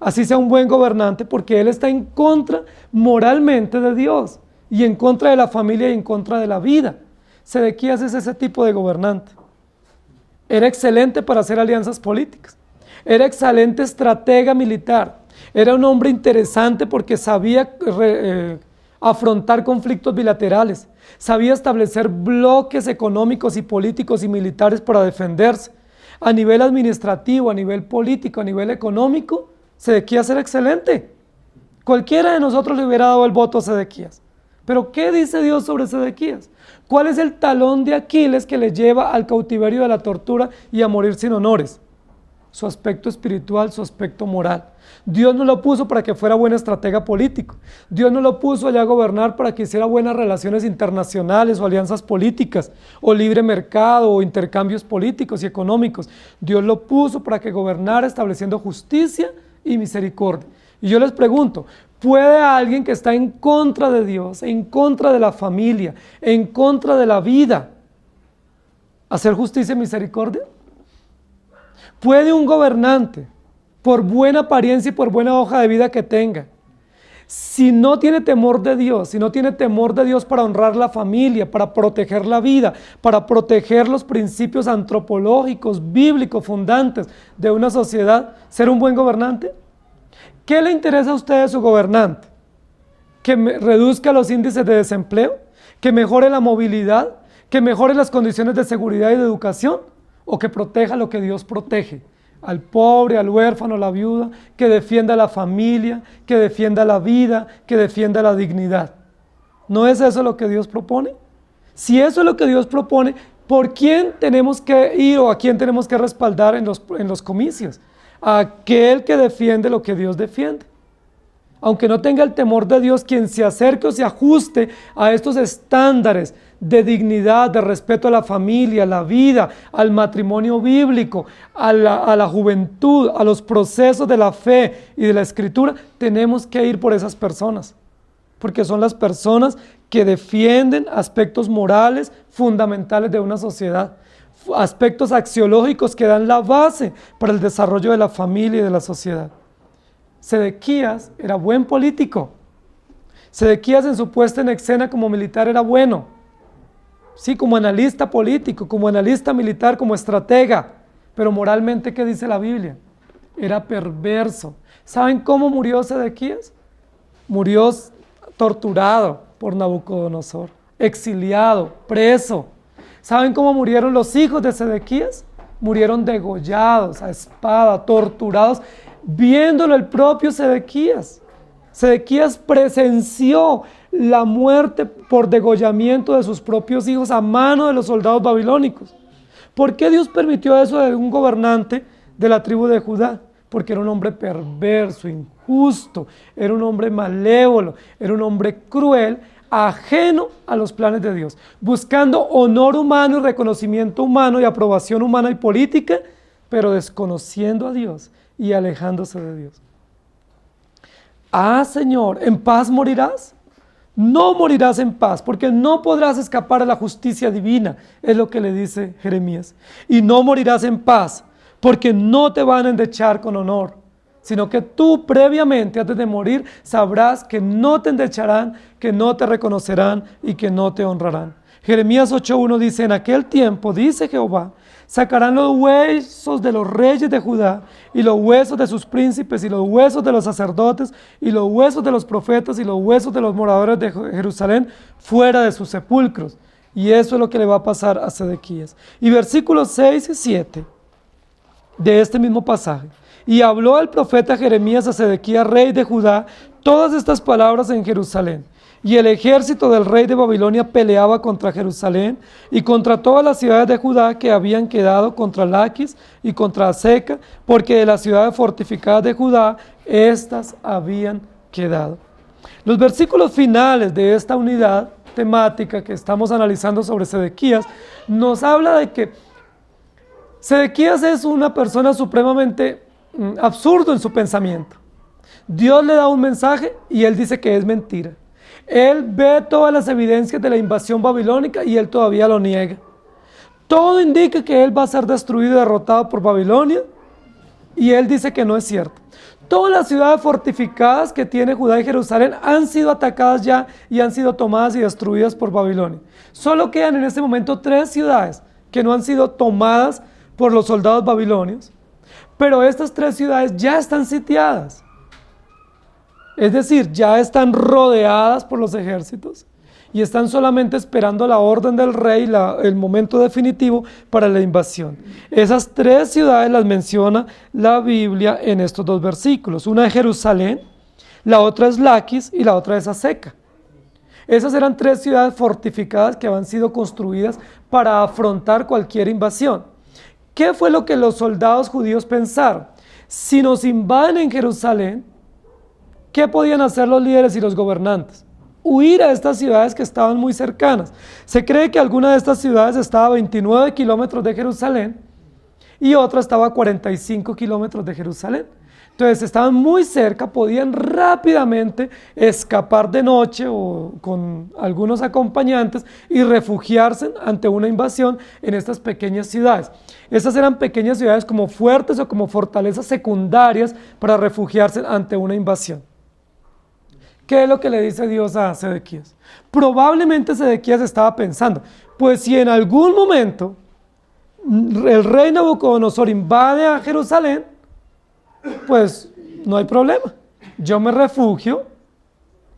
así sea un buen gobernante, porque él está en contra moralmente de Dios, y en contra de la familia y en contra de la vida. Sedequías es ese tipo de gobernante. Era excelente para hacer alianzas políticas, era excelente estratega militar, era un hombre interesante porque sabía afrontar conflictos bilaterales, sabía establecer bloques económicos y políticos y militares para defenderse. A nivel administrativo, a nivel político, a nivel económico, Sedequías era excelente. Cualquiera de nosotros le hubiera dado el voto a Sedequías. Pero ¿qué dice Dios sobre Sedequías? ¿Cuál es el talón de Aquiles que le lleva al cautiverio de la tortura y a morir sin honores? Su aspecto espiritual, su aspecto moral. Dios no lo puso para que fuera buen estratega político. Dios no lo puso allá a gobernar para que hiciera buenas relaciones internacionales o alianzas políticas, o libre mercado o intercambios políticos y económicos. Dios lo puso para que gobernara estableciendo justicia y misericordia. Y yo les pregunto, ¿puede alguien que está en contra de Dios, en contra de la familia, en contra de la vida, hacer justicia y misericordia? ¿Puede un gobernante, por buena apariencia y por buena hoja de vida que tenga, si no tiene temor de Dios, si no tiene temor de Dios para honrar la familia, para proteger la vida, para proteger los principios antropológicos, bíblicos, fundantes de una sociedad, ser un buen gobernante? ¿Qué le interesa a usted de su gobernante? ¿Que reduzca los índices de desempleo? ¿Que mejore la movilidad? ¿Que mejore las condiciones de seguridad y de educación? ¿O que proteja lo que Dios protege? Al pobre, al huérfano, a la viuda, que defienda a la familia, que defienda la vida, que defienda la dignidad. ¿No es eso lo que Dios propone? Si eso es lo que Dios propone, ¿por quién tenemos que ir o a quién tenemos que respaldar en los comicios? A aquel que defiende lo que Dios defiende. Aunque no tenga el temor de Dios, quien se acerque o se ajuste a estos estándares de dignidad, de respeto a la familia, a la vida, al matrimonio bíblico, a la juventud, a los procesos de la fe y de la escritura, tenemos que ir por esas personas, porque son las personas que defienden aspectos morales fundamentales de una sociedad, aspectos axiológicos que dan la base para el desarrollo de la familia y de la sociedad. Sedequías era buen político. Sedequías en su puesta en escena como militar era bueno. Sí, como analista político, como analista militar, como estratega. Pero moralmente, ¿qué dice la Biblia? Era perverso. ¿Saben cómo murió Sedequías? Murió torturado por Nabucodonosor, exiliado, preso. ¿Saben cómo murieron los hijos de Sedequías? Murieron degollados a espada, torturados, viéndolo el propio Sedequías. Sedequías presenció la muerte por degollamiento de sus propios hijos a mano de los soldados babilónicos. ¿Por qué Dios permitió eso de un gobernante de la tribu de Judá? Porque era un hombre perverso, injusto, era un hombre malévolo, era un hombre cruel, ajeno a los planes de Dios, buscando honor humano y reconocimiento humano y aprobación humana y política, pero desconociendo a Dios y alejándose de Dios. Ah, Señor, ¿en paz morirás? No morirás en paz, porque no podrás escapar a la justicia divina, es lo que le dice Jeremías. Y no morirás en paz, porque no te van a endechar con honor, sino que tú previamente, antes de morir, sabrás que no te endecharán, que no te reconocerán y que no te honrarán. Jeremías 8:1 dice, en aquel tiempo, dice Jehová, sacarán los huesos de los reyes de Judá, y los huesos de sus príncipes, y los huesos de los sacerdotes, y los huesos de los profetas, y los huesos de los moradores de Jerusalén, fuera de sus sepulcros. Y eso es lo que le va a pasar a Sedequías. Y versículos 6 y 7 de este mismo pasaje. Y habló el profeta Jeremías a Sedequías, rey de Judá, todas estas palabras en Jerusalén. Y el ejército del rey de Babilonia peleaba contra Jerusalén y contra todas las ciudades de Judá que habían quedado, contra Laquis y contra Aseca, porque de las ciudades fortificadas de Judá, estas habían quedado. Los versículos finales de esta unidad temática que estamos analizando sobre Sedequías, nos habla de que Sedequías es una persona supremamente absurdo en su pensamiento. Dios le da un mensaje y él dice que es mentira. Él ve todas las evidencias de la invasión babilónica y él todavía lo niega. Todo indica que él va a ser destruido y derrotado por Babilonia y él dice que no es cierto. Todas las ciudades fortificadas que tiene Judá y Jerusalén han sido atacadas ya y han sido tomadas y destruidas por Babilonia. Solo quedan en este momento 3 ciudades que no han sido tomadas por los soldados babilonios, pero estas 3 ciudades ya están sitiadas. Es decir, ya están rodeadas por los ejércitos y están solamente esperando la orden del rey, el momento definitivo para la invasión. Esas 3 ciudades las menciona la Biblia en estos 2 versículos. Una es Jerusalén, la otra es Laquis y la otra es Azeca. Esas eran 3 ciudades fortificadas que habían sido construidas para afrontar cualquier invasión. ¿Qué fue lo que los soldados judíos pensaron? Si nos invaden en Jerusalén, ¿qué podían hacer los líderes y los gobernantes? Huir a estas ciudades que estaban muy cercanas. Se cree que alguna de estas ciudades estaba a 29 kilómetros de Jerusalén y otra estaba a 45 kilómetros de Jerusalén. Entonces estaban muy cerca, podían rápidamente escapar de noche o con algunos acompañantes y refugiarse ante una invasión en estas pequeñas ciudades. Estas eran pequeñas ciudades como fuertes o como fortalezas secundarias para refugiarse ante una invasión. ¿Qué es lo que le dice Dios a Sedequías? Probablemente Sedequías estaba pensando, pues si en algún momento el rey Nabucodonosor invade a Jerusalén, pues no hay problema. Yo me refugio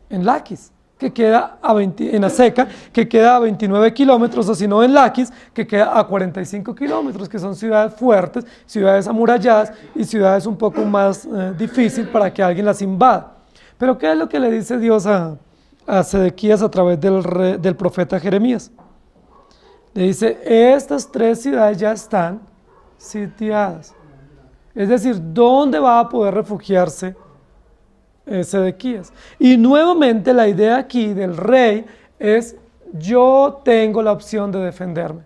en Laquis, que queda en Azeca, que queda a 29 kilómetros, o si no en Laquis, que queda a 45 kilómetros, que son ciudades fuertes, ciudades amuralladas y ciudades un poco más difíciles para que alguien las invada. Pero ¿qué es lo que le dice Dios a Sedequías a través del profeta Jeremías? Le dice, estas 3 ciudades ya están sitiadas. Es decir, ¿dónde va a poder refugiarse Sedequías? Y nuevamente la idea aquí del rey es, yo tengo la opción de defenderme.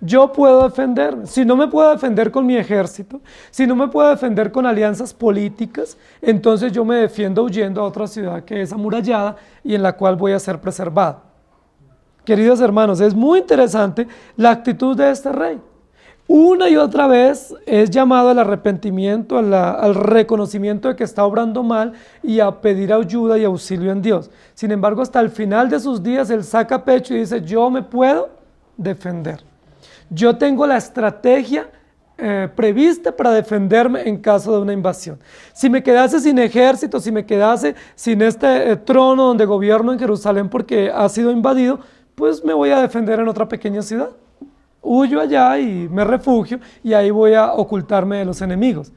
Yo puedo defenderme. Si no me puedo defender con mi ejército, si no me puedo defender con alianzas políticas, entonces yo me defiendo huyendo a otra ciudad que es amurallada y en la cual voy a ser preservado. Queridos hermanos, es muy interesante la actitud de este rey. Una y otra vez es llamado al arrepentimiento, al reconocimiento de que está obrando mal y a pedir ayuda y auxilio en Dios. Sin embargo, hasta el final de sus días, él saca pecho y dice, yo me puedo defender. Yo tengo la estrategia prevista para defenderme en caso de una invasión. Si me quedase sin ejército, si me quedase sin este trono donde gobierno en Jerusalén porque ha sido invadido, pues me voy a defender en otra pequeña ciudad. Huyo allá y me refugio y ahí voy a ocultarme de los enemigos.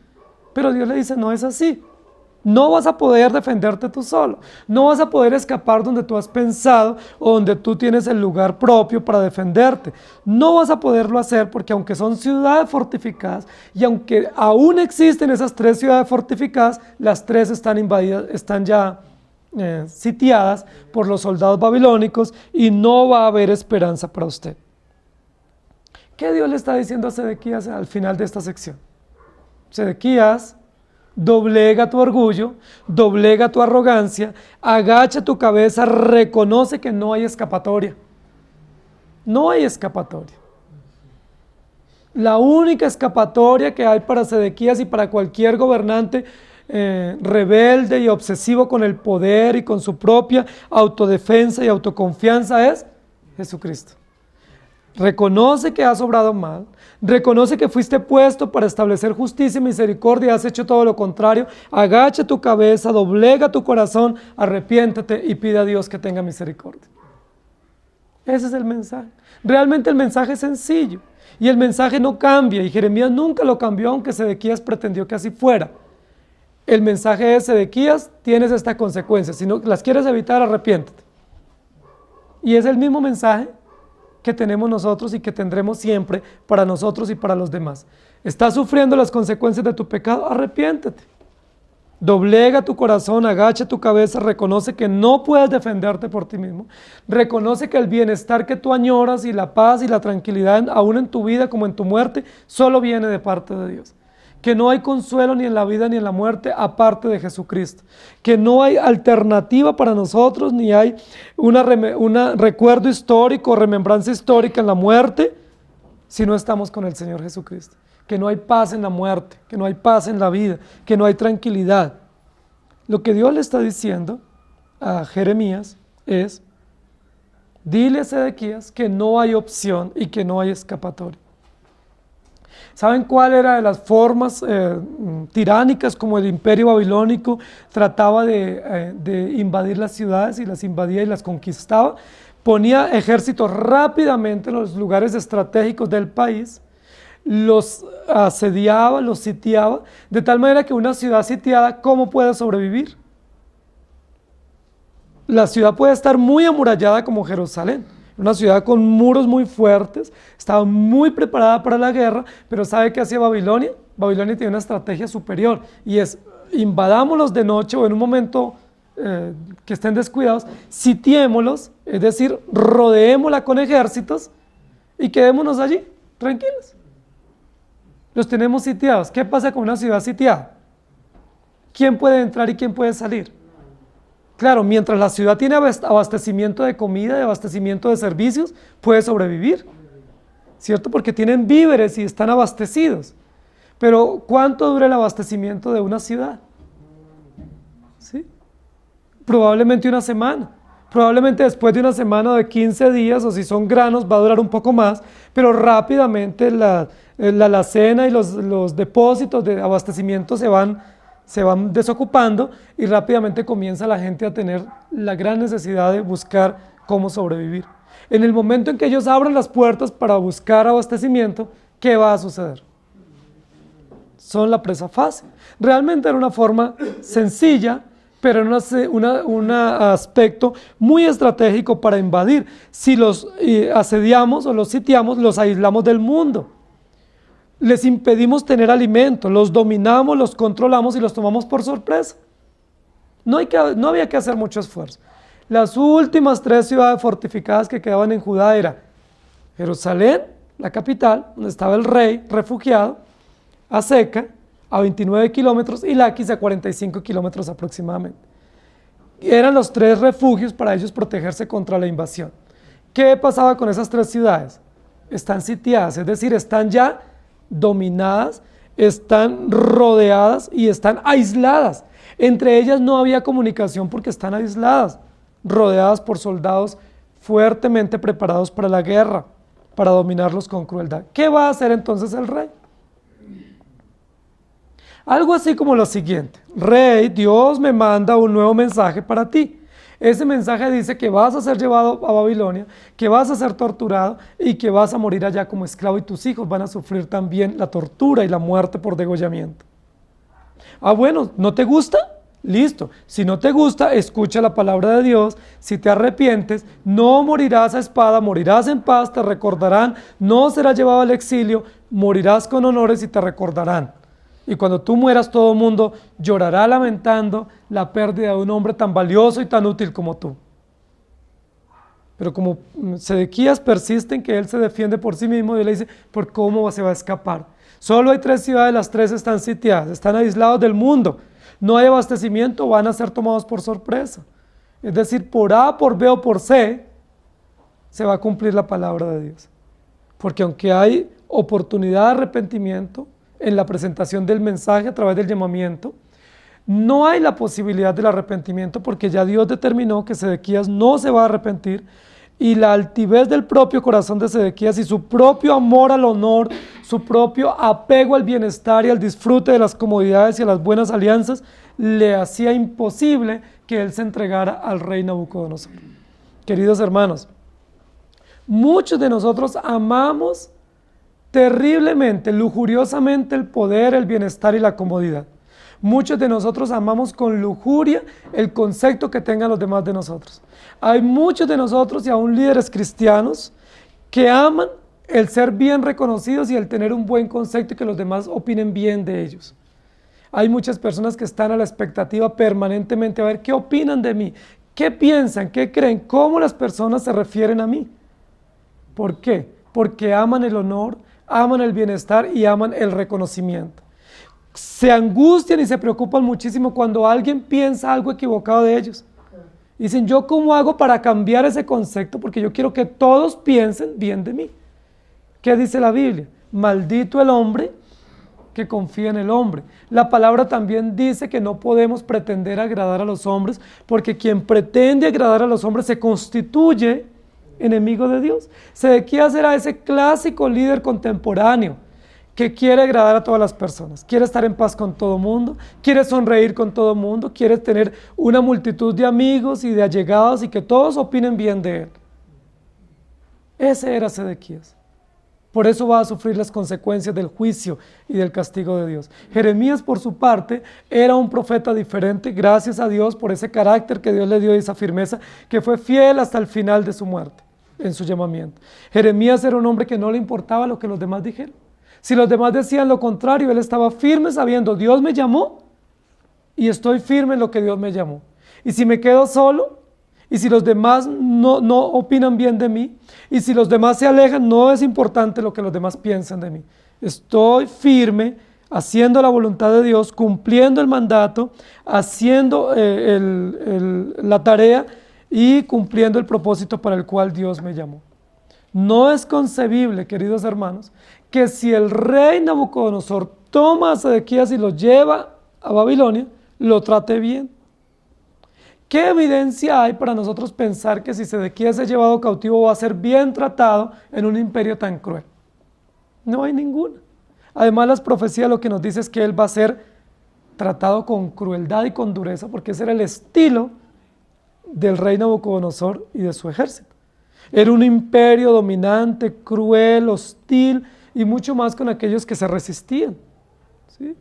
Pero Dios le dice, no es así. No vas a poder defenderte tú solo. No vas a poder escapar donde tú has pensado o donde tú tienes el lugar propio para defenderte. No vas a poderlo hacer porque aunque son ciudades fortificadas y aunque aún existen esas 3 ciudades fortificadas, las 3 están invadidas, están ya sitiadas por los soldados babilónicos y no va a haber esperanza para usted. ¿Qué Dios le está diciendo a Sedequías al final de esta sección? Sedequías, doblega tu orgullo, doblega tu arrogancia, agacha tu cabeza, reconoce que no hay escapatoria. No hay escapatoria. La única escapatoria que hay para Sedequías y para cualquier gobernante rebelde y obsesivo con el poder y con su propia autodefensa y autoconfianza es Jesucristo. Reconoce que has obrado mal, reconoce que fuiste puesto para establecer justicia y misericordia y has hecho todo lo contrario, agacha tu cabeza, doblega tu corazón, arrepiéntete y pide a Dios que tenga misericordia. Ese es el mensaje. Realmente el mensaje es sencillo y el mensaje no cambia y Jeremías nunca lo cambió aunque Sedequías pretendió que así fuera. El mensaje de Sedequías, tienes esta consecuencia, si no las quieres evitar, arrepiéntete. Y es el mismo mensaje que tenemos nosotros y que tendremos siempre para nosotros y para los demás. ¿Estás sufriendo las consecuencias de tu pecado? Arrepiéntete. Doblega tu corazón, agacha tu cabeza, reconoce que no puedes defenderte por ti mismo. Reconoce que el bienestar que tú añoras y la paz y la tranquilidad, aún en tu vida como en tu muerte, solo viene de parte de Dios. Que no hay consuelo ni en la vida ni en la muerte aparte de Jesucristo. Que no hay alternativa para nosotros, ni hay un recuerdo histórico, remembranza histórica en la muerte, si no estamos con el Señor Jesucristo. Que no hay paz en la muerte, que no hay paz en la vida, que no hay tranquilidad. Lo que Dios le está diciendo a Jeremías es, dile a Sedequías que no hay opción y que no hay escapatoria. ¿Saben cuál era de las formas tiránicas como el imperio babilónico trataba de invadir las ciudades y las invadía y las conquistaba? Ponía ejércitos rápidamente en los lugares estratégicos del país, los asediaba, los sitiaba, de tal manera que una ciudad sitiada, ¿cómo puede sobrevivir? La ciudad puede estar muy amurallada como Jerusalén, una ciudad con muros muy fuertes, estaba muy preparada para la guerra, pero ¿sabe qué hacía Babilonia? Babilonia tiene una estrategia superior y es, invadámoslos de noche o en un momento que estén descuidados, sitiémoslos, es decir, rodeémosla con ejércitos y quedémonos allí, tranquilos. Los tenemos sitiados. ¿Qué pasa con una ciudad sitiada? ¿Quién puede entrar y quién puede salir? Claro, mientras la ciudad tiene abastecimiento de comida, de abastecimiento de servicios, puede sobrevivir, ¿cierto? Porque tienen víveres y están abastecidos. Pero ¿cuánto dura el abastecimiento de una ciudad? ¿Sí? Probablemente una semana. Probablemente después de una semana o de 15 días, o si son granos, va a durar un poco más, pero rápidamente la alacena y los depósitos de abastecimiento se van desocupando y rápidamente comienza la gente a tener la gran necesidad de buscar cómo sobrevivir. En el momento en que ellos abran las puertas para buscar abastecimiento, ¿qué va a suceder? Son la presa fácil. Realmente era una forma sencilla, pero era un aspecto muy estratégico para invadir. Si los asediamos o los sitiamos, los aislamos del mundo. Les impedimos tener alimento, los dominamos, los controlamos y los tomamos por sorpresa. No había que hacer mucho esfuerzo. Las últimas 3 ciudades fortificadas que quedaban en Judá era Jerusalén, la capital, donde estaba el rey refugiado, Azeca, a 29 kilómetros, y Laquis a 45 kilómetros aproximadamente. Eran los 3 refugios para ellos protegerse contra la invasión. ¿Qué pasaba con esas 3 ciudades? Están sitiadas, es decir, están ya dominadas, están rodeadas y están aisladas. Entre ellas no había comunicación porque están aisladas, rodeadas por soldados fuertemente preparados para la guerra, para dominarlos con crueldad. ¿Qué va a hacer entonces el rey? Algo así como lo siguiente: Rey, Dios me manda un nuevo mensaje para ti. Ese mensaje dice que vas a ser llevado a Babilonia, que vas a ser torturado y que vas a morir allá como esclavo y tus hijos van a sufrir también la tortura y la muerte por degollamiento. Ah, bueno, ¿no te gusta? Listo. Si no te gusta, escucha la palabra de Dios. Si te arrepientes, no morirás a espada, morirás en paz, te recordarán, no serás llevado al exilio, morirás con honores y te recordarán. Y cuando tú mueras, todo el mundo llorará lamentando la pérdida de un hombre tan valioso y tan útil como tú. Pero como Sedequías persiste en que él se defiende por sí mismo, Dios le dice, ¿por cómo se va a escapar? Solo hay 3 ciudades, las 3 están sitiadas, están aislados del mundo. No hay abastecimiento, van a ser tomados por sorpresa. Es decir, por A, por B o por C, se va a cumplir la palabra de Dios. Porque aunque hay oportunidad de arrepentimiento, en la presentación del mensaje a través del llamamiento, no hay la posibilidad del arrepentimiento porque ya Dios determinó que Sedequías no se va a arrepentir y la altivez del propio corazón de Sedequías y su propio amor al honor, su propio apego al bienestar y al disfrute de las comodidades y a las buenas alianzas le hacía imposible que él se entregara al rey Nabucodonosor. Queridos hermanos, muchos de nosotros amamos terriblemente, lujuriosamente el poder, el bienestar y la comodidad. Muchos de nosotros amamos con lujuria el concepto que tengan los demás de nosotros. Hay muchos de nosotros y aún líderes cristianos que aman el ser bien reconocidos y el tener un buen concepto y que los demás opinen bien de ellos. Hay muchas personas que están a la expectativa permanentemente a ver qué opinan de mí, qué piensan, qué creen, cómo las personas se refieren a mí. ¿Por qué? Porque aman el honor, aman el bienestar y aman el reconocimiento. Se angustian y se preocupan muchísimo cuando alguien piensa algo equivocado de ellos. Dicen, ¿yo cómo hago para cambiar ese concepto? Porque yo quiero que todos piensen bien de mí. ¿Qué dice la Biblia? Maldito el hombre que confía en el hombre. La palabra también dice que no podemos pretender agradar a los hombres, porque quien pretende agradar a los hombres se constituye enemigo de Dios. Sedequías era ese clásico líder contemporáneo que quiere agradar a todas las personas, quiere estar en paz con todo mundo, quiere sonreír con todo mundo, quiere tener una multitud de amigos y de allegados y que todos opinen bien de él. Ese era Sedequías. Por eso va a sufrir las consecuencias del juicio y del castigo de Dios. Jeremías, por su parte, era un profeta diferente, gracias a Dios por ese carácter que Dios le dio y esa firmeza, que fue fiel hasta el final de su muerte, en su llamamiento. Jeremías era un hombre que no le importaba lo que los demás dijeran. Si los demás decían lo contrario, él estaba firme sabiendo, Dios me llamó y estoy firme en lo que Dios me llamó. Y si me quedo solo, y si los demás no opinan bien de mí, y si los demás se alejan, no es importante lo que los demás piensan de mí. Estoy firme, haciendo la voluntad de Dios, cumpliendo el mandato, haciendo la tarea y cumpliendo el propósito para el cual Dios me llamó. No es concebible, queridos hermanos, que si el rey Nabucodonosor toma a Sedequías y lo lleva a Babilonia, lo trate bien. ¿Qué evidencia hay para nosotros pensar que si Sedequías es llevado cautivo va a ser bien tratado en un imperio tan cruel? No hay ninguna. Además, las profecías lo que nos dice es que él va a ser tratado con crueldad y con dureza, porque ese era el estilo del rey Nabucodonosor y de su ejército. Era un imperio dominante, cruel, hostil y mucho más con aquellos que se resistían, ¿sí?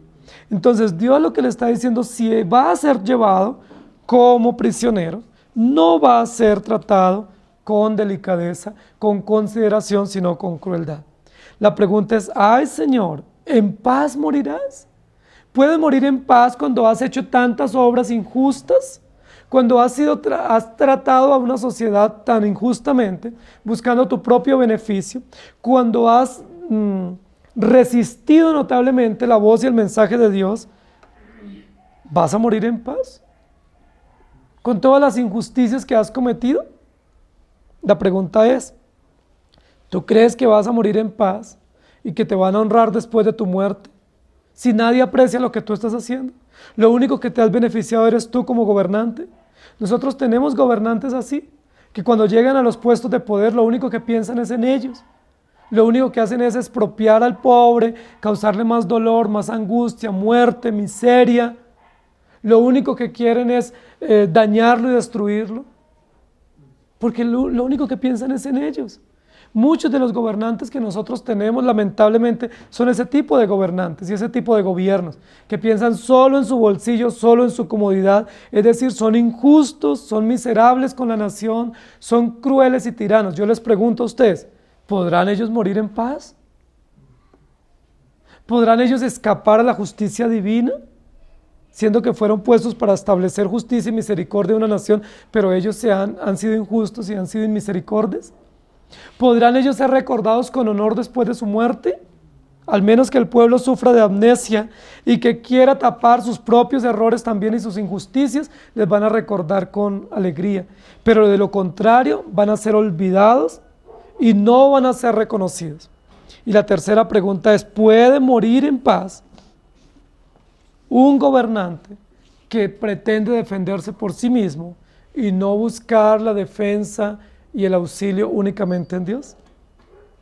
Entonces Dios lo que le está diciendo, si va a ser llevado como prisionero, no va a ser tratado con delicadeza, con consideración, sino con crueldad. La pregunta es, ay Señor, ¿en paz morirás? ¿Puedes morir en paz cuando has hecho tantas obras injustas? Cuando has tratado a una sociedad tan injustamente, buscando tu propio beneficio, cuando has resistido notablemente la voz y el mensaje de Dios, ¿vas a morir en paz? ¿Con todas las injusticias que has cometido? La pregunta es, ¿tú crees que vas a morir en paz y que te van a honrar después de tu muerte? Si nadie aprecia lo que tú estás haciendo, lo único que te has beneficiado eres tú como gobernante. Nosotros tenemos gobernantes así, que cuando llegan a los puestos de poder lo único que piensan es en ellos. Lo único que hacen es expropiar al pobre, causarle más dolor, más angustia, muerte, miseria. Lo único que quieren es dañarlo y destruirlo, porque lo único que piensan es en ellos. Muchos de los gobernantes que nosotros tenemos, lamentablemente, son ese tipo de gobernantes y ese tipo de gobiernos, que piensan solo en su bolsillo, solo en su comodidad, es decir, son injustos, son miserables con la nación, son crueles y tiranos. Yo les pregunto a ustedes, ¿podrán ellos morir en paz? ¿Podrán ellos escapar a la justicia divina? Siendo que fueron puestos para establecer justicia y misericordia en una nación, pero ellos han sido injustos y han sido inmisericordes. ¿Podrán ellos ser recordados con honor después de su muerte? Al menos que el pueblo sufra de amnesia y que quiera tapar sus propios errores también y sus injusticias, les van a recordar con alegría. Pero de lo contrario, van a ser olvidados y no van a ser reconocidos. Y la tercera pregunta es, ¿puede morir en paz un gobernante que pretende defenderse por sí mismo y no buscar la defensa y el auxilio únicamente en Dios?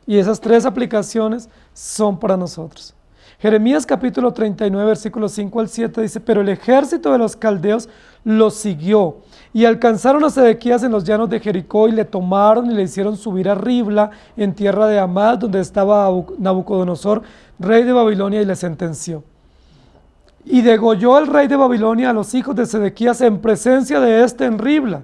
Y esas tres aplicaciones son para nosotros. Jeremías capítulo 39, versículos 5 al 7 dice, pero el ejército de los caldeos los siguió y alcanzaron a Sedequías en los llanos de Jericó y le tomaron y le hicieron subir a Ribla en tierra de Amad, donde estaba Nabucodonosor, rey de Babilonia, y le sentenció. Y degolló el rey de Babilonia a los hijos de Sedequías en presencia de éste en Ribla,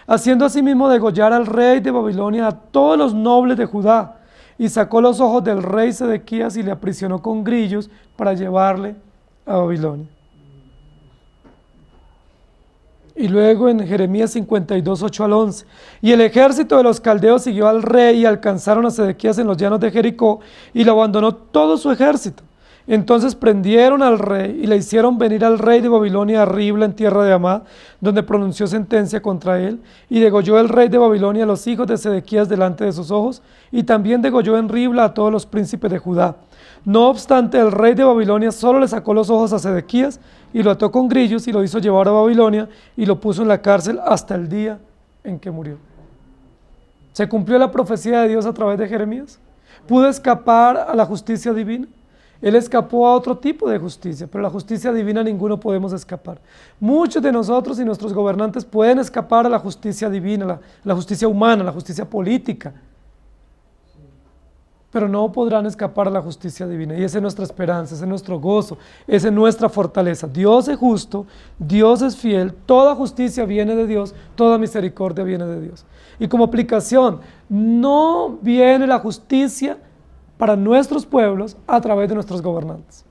haciendo asimismo degollar al rey de Babilonia a todos los nobles de Judá, y sacó los ojos del rey Sedequías y le aprisionó con grillos para llevarle a Babilonia. Y luego en Jeremías 52, 8 al 11. Y el ejército de los caldeos siguió al rey y alcanzaron a Sedequías en los llanos de Jericó y lo abandonó todo su ejército. Entonces prendieron al rey y le hicieron venir al rey de Babilonia a Ribla en tierra de Amad, donde pronunció sentencia contra él. Y degolló el rey de Babilonia a los hijos de Sedequías delante de sus ojos, y también degolló en Ribla a todos los príncipes de Judá. No obstante, el rey de Babilonia solo le sacó los ojos a Sedequías y lo ató con grillos y lo hizo llevar a Babilonia y lo puso en la cárcel hasta el día en que murió. ¿Se cumplió la profecía de Dios a través de Jeremías? ¿Pudo escapar a la justicia divina? Él escapó a otro tipo de justicia, pero la justicia divina ninguno podemos escapar. Muchos de nosotros y nuestros gobernantes pueden escapar a la justicia divina, la justicia humana, la justicia política, pero no podrán escapar a la justicia divina. Y esa es nuestra esperanza, ese es nuestro gozo, esa es nuestra fortaleza. Dios es justo, Dios es fiel, toda justicia viene de Dios, toda misericordia viene de Dios. Y como aplicación, no viene la justicia para nuestros pueblos a través de nuestros gobernantes.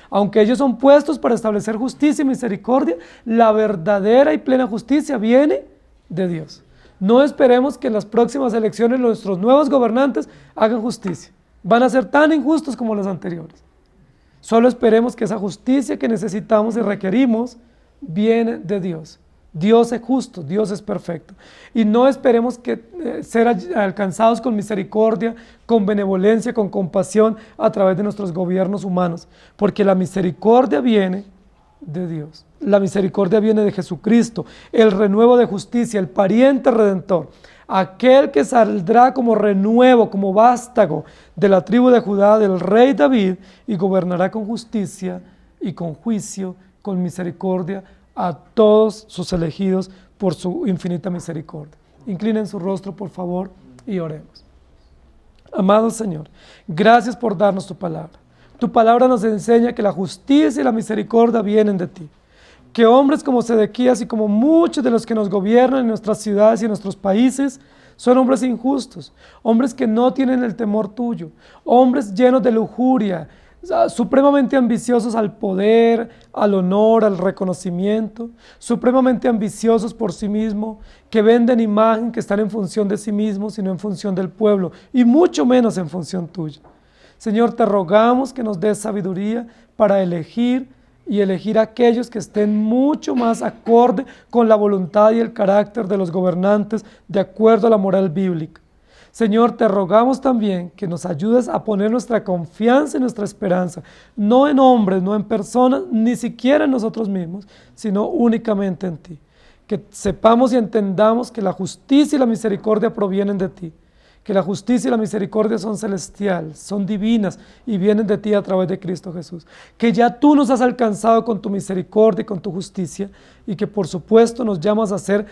Aunque ellos son puestos para establecer justicia y misericordia, la verdadera y plena justicia viene de Dios. No esperemos que en las próximas elecciones nuestros nuevos gobernantes hagan justicia. Van a ser tan injustos como los anteriores. Solo esperemos que esa justicia que necesitamos y requerimos viene de Dios. Dios es justo, Dios es perfecto. Y no esperemos que ser alcanzados con misericordia, con benevolencia, con compasión a través de nuestros gobiernos humanos, porque la misericordia viene de Dios. La misericordia viene de Jesucristo, el renuevo de justicia, el pariente redentor, aquel que saldrá como renuevo, como vástago de la tribu de Judá, del rey David, y gobernará con justicia y con juicio, con misericordia, a todos sus elegidos por su infinita misericordia. Inclinen su rostro, por favor, y oremos. Amado Señor, gracias por darnos tu palabra. Tu palabra nos enseña que la justicia y la misericordia vienen de ti. Que hombres como Sedequías y como muchos de los que nos gobiernan en nuestras ciudades y en nuestros países son hombres injustos, hombres que no tienen el temor tuyo, hombres llenos de lujuria, supremamente ambiciosos al poder, al honor, al reconocimiento, supremamente ambiciosos por sí mismos, que venden imagen, que están en función de sí mismos y no en función del pueblo, y mucho menos en función tuya. Señor, te rogamos que nos des sabiduría para elegir y elegir a aquellos que estén mucho más acorde con la voluntad y el carácter de los gobernantes de acuerdo a la moral bíblica. Señor, te rogamos también que nos ayudes a poner nuestra confianza y nuestra esperanza, no en hombres, no en personas, ni siquiera en nosotros mismos, sino únicamente en ti. Que sepamos y entendamos que la justicia y la misericordia provienen de ti, que la justicia y la misericordia son celestiales, son divinas y vienen de ti a través de Cristo Jesús. Que ya tú nos has alcanzado con tu misericordia y con tu justicia y que por supuesto nos llamas a ser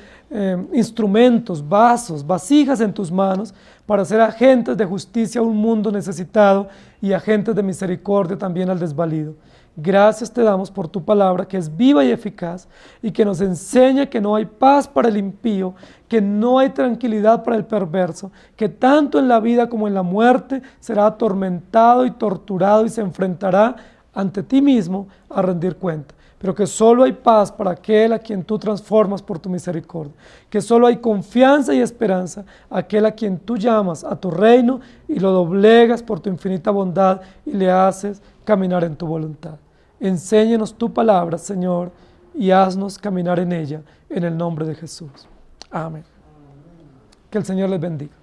instrumentos, vasos, vasijas en tus manos para ser agentes de justicia a un mundo necesitado y agentes de misericordia también al desvalido. Gracias te damos por tu palabra que es viva y eficaz y que nos enseña que no hay paz para el impío, que no hay tranquilidad para el perverso, que tanto en la vida como en la muerte será atormentado y torturado y se enfrentará ante ti mismo a rendir cuenta. Pero que solo hay paz para aquel a quien tú transformas por tu misericordia, que solo hay confianza y esperanza aquel a quien tú llamas a tu reino y lo doblegas por tu infinita bondad y le haces caminar en tu voluntad. Enséñanos tu palabra, Señor, y haznos caminar en ella, en el nombre de Jesús. Amén. Que el Señor les bendiga.